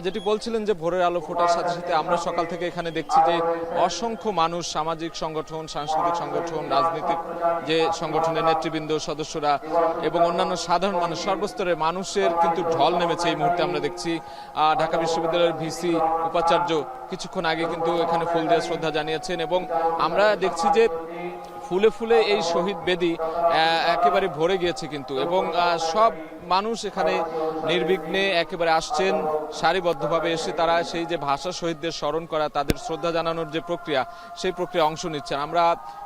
যেটি বলছিলেন যে ভোরের আলো ফোটার সাথে সাথে আমরা সকাল থেকে এখানে দেখছি যে অসংখ্য মানুষ, সামাজিক সংগঠন, সাংস্কৃতিক সংগঠন, রাজনৈতিক যে সংগঠনের নেতৃবৃন্দ, সদস্যরা এবং অন্যান্য সাধারণ মানুষ, সর্বস্তরের মানুষের কিন্তু ঢল নেমেছে এই মুহূর্তে আমরা দেখছি। ঢাকা বিশ্ববিদ্যালয়ের ভিসি উপাচার্য কিছুক্ষণ আগে কিন্তু এখানে ফুল দিয়ে শ্রদ্ধা জানিয়েছেন, এবং আমরা দেখছি যে ফুলে ফুলে এই শহীদ বেদি একেবারে ভরে গিয়েছে কিন্তু, এবং সব মানুষ এখানে নির্বিঘ্নে একেবারে আসছেন, সারিবদ্ধভাবে এসে তারা সেই যে ভাষা শহীদদের স্মরণ করা, তাদের শ্রদ্ধা জানানোর যে প্রক্রিয়া, সেই প্রক্রিয়া অংশ নিচ্ছেন। আমরা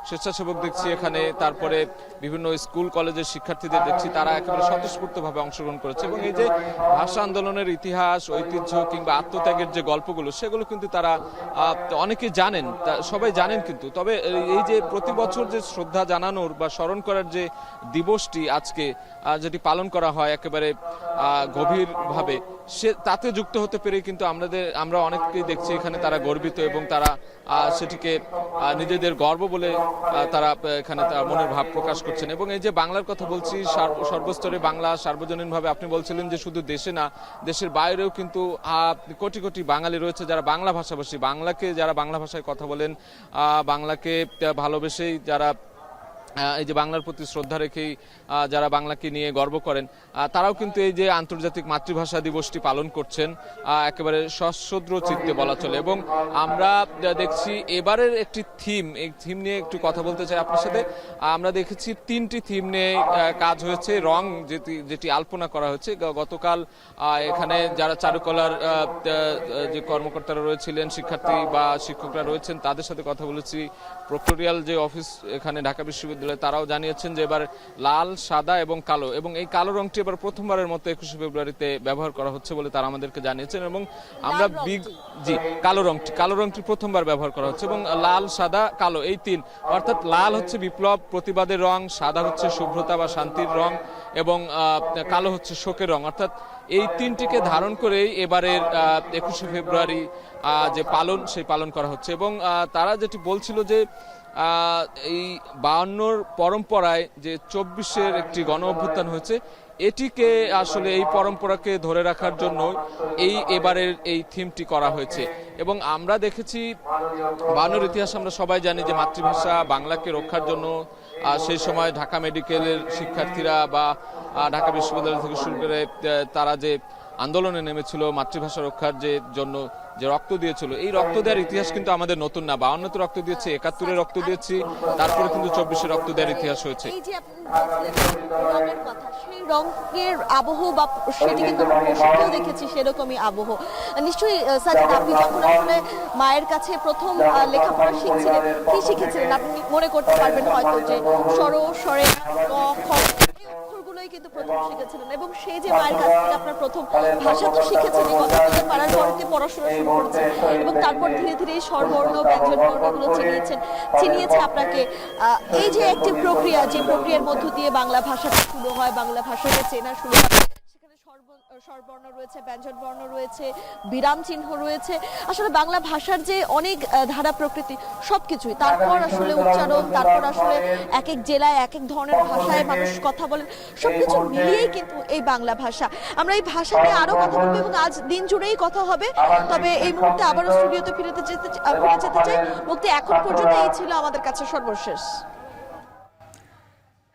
স্বেচ্ছাসেবক দেখছি এখানে, তারপরে বিভিন্ন স্কুল কলেজের শিক্ষার্থীদের দেখছি, তারা একেবারে স্বতঃস্ফূর্তভাবে অংশগ্রহণ করেছে। এবং এই যে ভাষা আন্দোলনের ইতিহাস, ঐতিহ্য কিংবা আত্মত্যাগের যে গল্পগুলো, সেগুলো কিন্তু তারা অনেকে জানেন, সবাই জানেন কিন্তু। তবে এই যে প্রতি বছর যে শ্রদ্ধা জানানোর বা স্মরণ করার যে দিবসটি আজকে যেটি পালন করা হয় একেবারে গভীরভাবে, সে তাতে যুক্ত হতে পেরে কিন্তু আমরা অনেককেই দেখছি এখানে তারা গর্বিত, এবং তারা সেটিকে নিজেদের গর্ব বলে তারা এখানে তার মনের ভাব প্রকাশ করছেন। এবং এই যে বাংলার কথা বলছি, সর্বস্তরে বাংলা সার্বজনীনভাবে, আপনি বলছিলেন যে শুধু দেশে না, দেশের বাইরেও কিন্তু কোটি কোটি বাঙালি রয়েছে যারা বাংলা ভাষাভাষী, বাংলাকে যারা বাংলা ভাষায় কথা বলেন, বাংলাকে ভালোবেসেই যারা এই যে বাংলার প্রতি শ্রদ্ধা রেখেই যারা বাংলাকে নিয়ে গর্ব করেন, তারাও কিন্তু এই যে আন্তর্জাতিক মাতৃভাষা দিবসটি পালন করছেন একেবারে সশ্রদ্র চিত্তে বলা চলে। এবং আমরা দেখছি এবারের একটি থিম, এই থিম নিয়ে একটু কথা বলতে চাই আপনার সাথে। আমরা দেখেছি 3টি থিম নিয়ে কাজ হয়েছে, রং যেটি আলপনা করা হয়েছে। গতকাল এখানে যারা চারুকলার যে কর্মকর্তারা রয়েছিলেন, শিক্ষার্থী বা শিক্ষকরা রয়েছেন, তাদের সাথে কথা বলেছি। প্রক্টোরিয়াল যে অফিস এখানে ঢাকা বিশ্ববিদ্যালয়, তারাও জানিয়েছেন যে এবার লাল, সাদা এবং কালো, এবং এই কালো রংটি এবার প্রথমবারের মতো 21শে ফেব্রুয়ারিতে ব্যবহার করা হচ্ছে বলে তারা আমাদেরকে জানিয়েছেন। এবং আমরা কালো রংটি প্রথমবার ব্যবহার করা হচ্ছে, এবং লাল, সাদা, কালো এই 3, অর্থাৎ লাল হচ্ছে বিপ্লব প্রতিবাদের রং, সাদা হচ্ছে শুভ্রতা বা শান্তির রং, এবং কালো হচ্ছে শোকের রং। অর্থাৎ এই 3টিকে ধারণ করেই এবারের 21শে ফেব্রুয়ারি যে পালন, সেই পালন করা হচ্ছে। এবং তারা যেটি বলছিল যে এই 52-র পরম্পরায় যে 24-এর একটি গণ অভ্যুত্থান হয়েছে, এটিকে আসলে এই পরম্পরাকে ধরে রাখার জন্য এবারের এই থিমটি করা হয়েছে। এবং আমরা দেখেছি 52-র ইতিহাস আমরা সবাই জানি যে মাতৃভাষা বাংলাকে রক্ষার জন্য সেই সময় ঢাকা মেডিকেলের শিক্ষার্থীরা বা ঢাকা বিশ্ববিদ্যালয় থেকে শুরু করে তারা যে আন্দোলনে নেমেছিল মাতৃভাষা রক্ষার জন্য, যে রক্ত দিয়েছিল, এই রক্ত দেওয়ার ইতিহাস কিন্তু আমাদের নতুন না। 52-তে রক্ত দিয়েছি, 71-এ রক্ত দিয়েছি, তারপরে কিন্তু 24-এ রক্ত দেওয়ার ইতিহাস হয়েছে। সেই রঙের আবহ বা সেটি কিন্তু পোশাকেও দেখেছি সেরকমই আবহ। নিশ্চয়ই সাজিদ, আপনি যখন আসলে মায়ের কাছে প্রথম লেখাপড়া শিখছিলেন, কি শিখেছিলেন? আপনি মনে করতে পারবেন হয়তো যে স্বরে ক, খ, এই অক্ষরগুলোই কিন্তু প্রথম শিখেছিলেন এবং সেই যে মায়ের কাছ থেকে আপনার প্রথম ভাষা তো শিখেছেন, কথা বলতে পারার পরে পড়াশোনা শুরু করেছেন এবং তারপর ধীরে ধীরে এই স্বরবর্ণ ব্যঞ্জন বর্ণগুলো চিনিয়েছে আপনাকে। এই যে একটি প্রক্রিয়া, যে প্রক্রিয়ার মধ্য দিয়ে বাংলা ভাষাটা শুরু হয়, বাংলা ভাষাকে চেনা শুরু হয়, সেখানে স্বরবর্ণ রয়েছে, ব্যঞ্জন বর্ণ রয়েছে, বিরাম চিহ্ন রয়েছে। আসলে বাংলা ভাষার যে অনেক ধারা প্রকৃতি সবকিছুই, তারপর আসলে উচ্চারণ, তারপর আসলে এক এক জেলায় এক এক ধরনের ভাষায় মানুষ কথা বলেন, সবকিছু মিলিয়েই কিন্তু এই বাংলা ভাষা। আমরা এই ভাষা নিয়ে আরো কথা বলবো এবং আজ দিন জুড়েই কথা হবে। তবে এই মুহূর্তে আবারও স্টুডিওতে ফিরে যেতে চাই। মুক্তি, এখন পর্যন্ত এই ছিল আমাদের কাছে সর্বশেষ।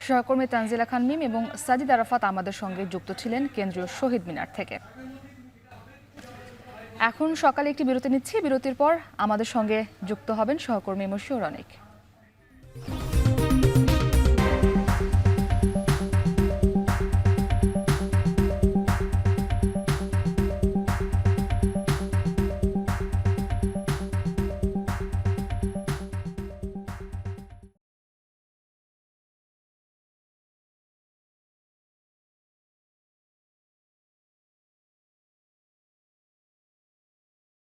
সহকর্মী তানজিলা খান মিম এবং সাজিদ আরাফাত আমাদের সঙ্গে যুক্ত ছিলেন কেন্দ্রীয় শহীদ মিনার থেকে। এখন সকালে একটি বিরতি নিচ্ছি, বিরতির পর আমাদের সঙ্গে যুক্ত হবেন সহকর্মী মশিউর অনেক।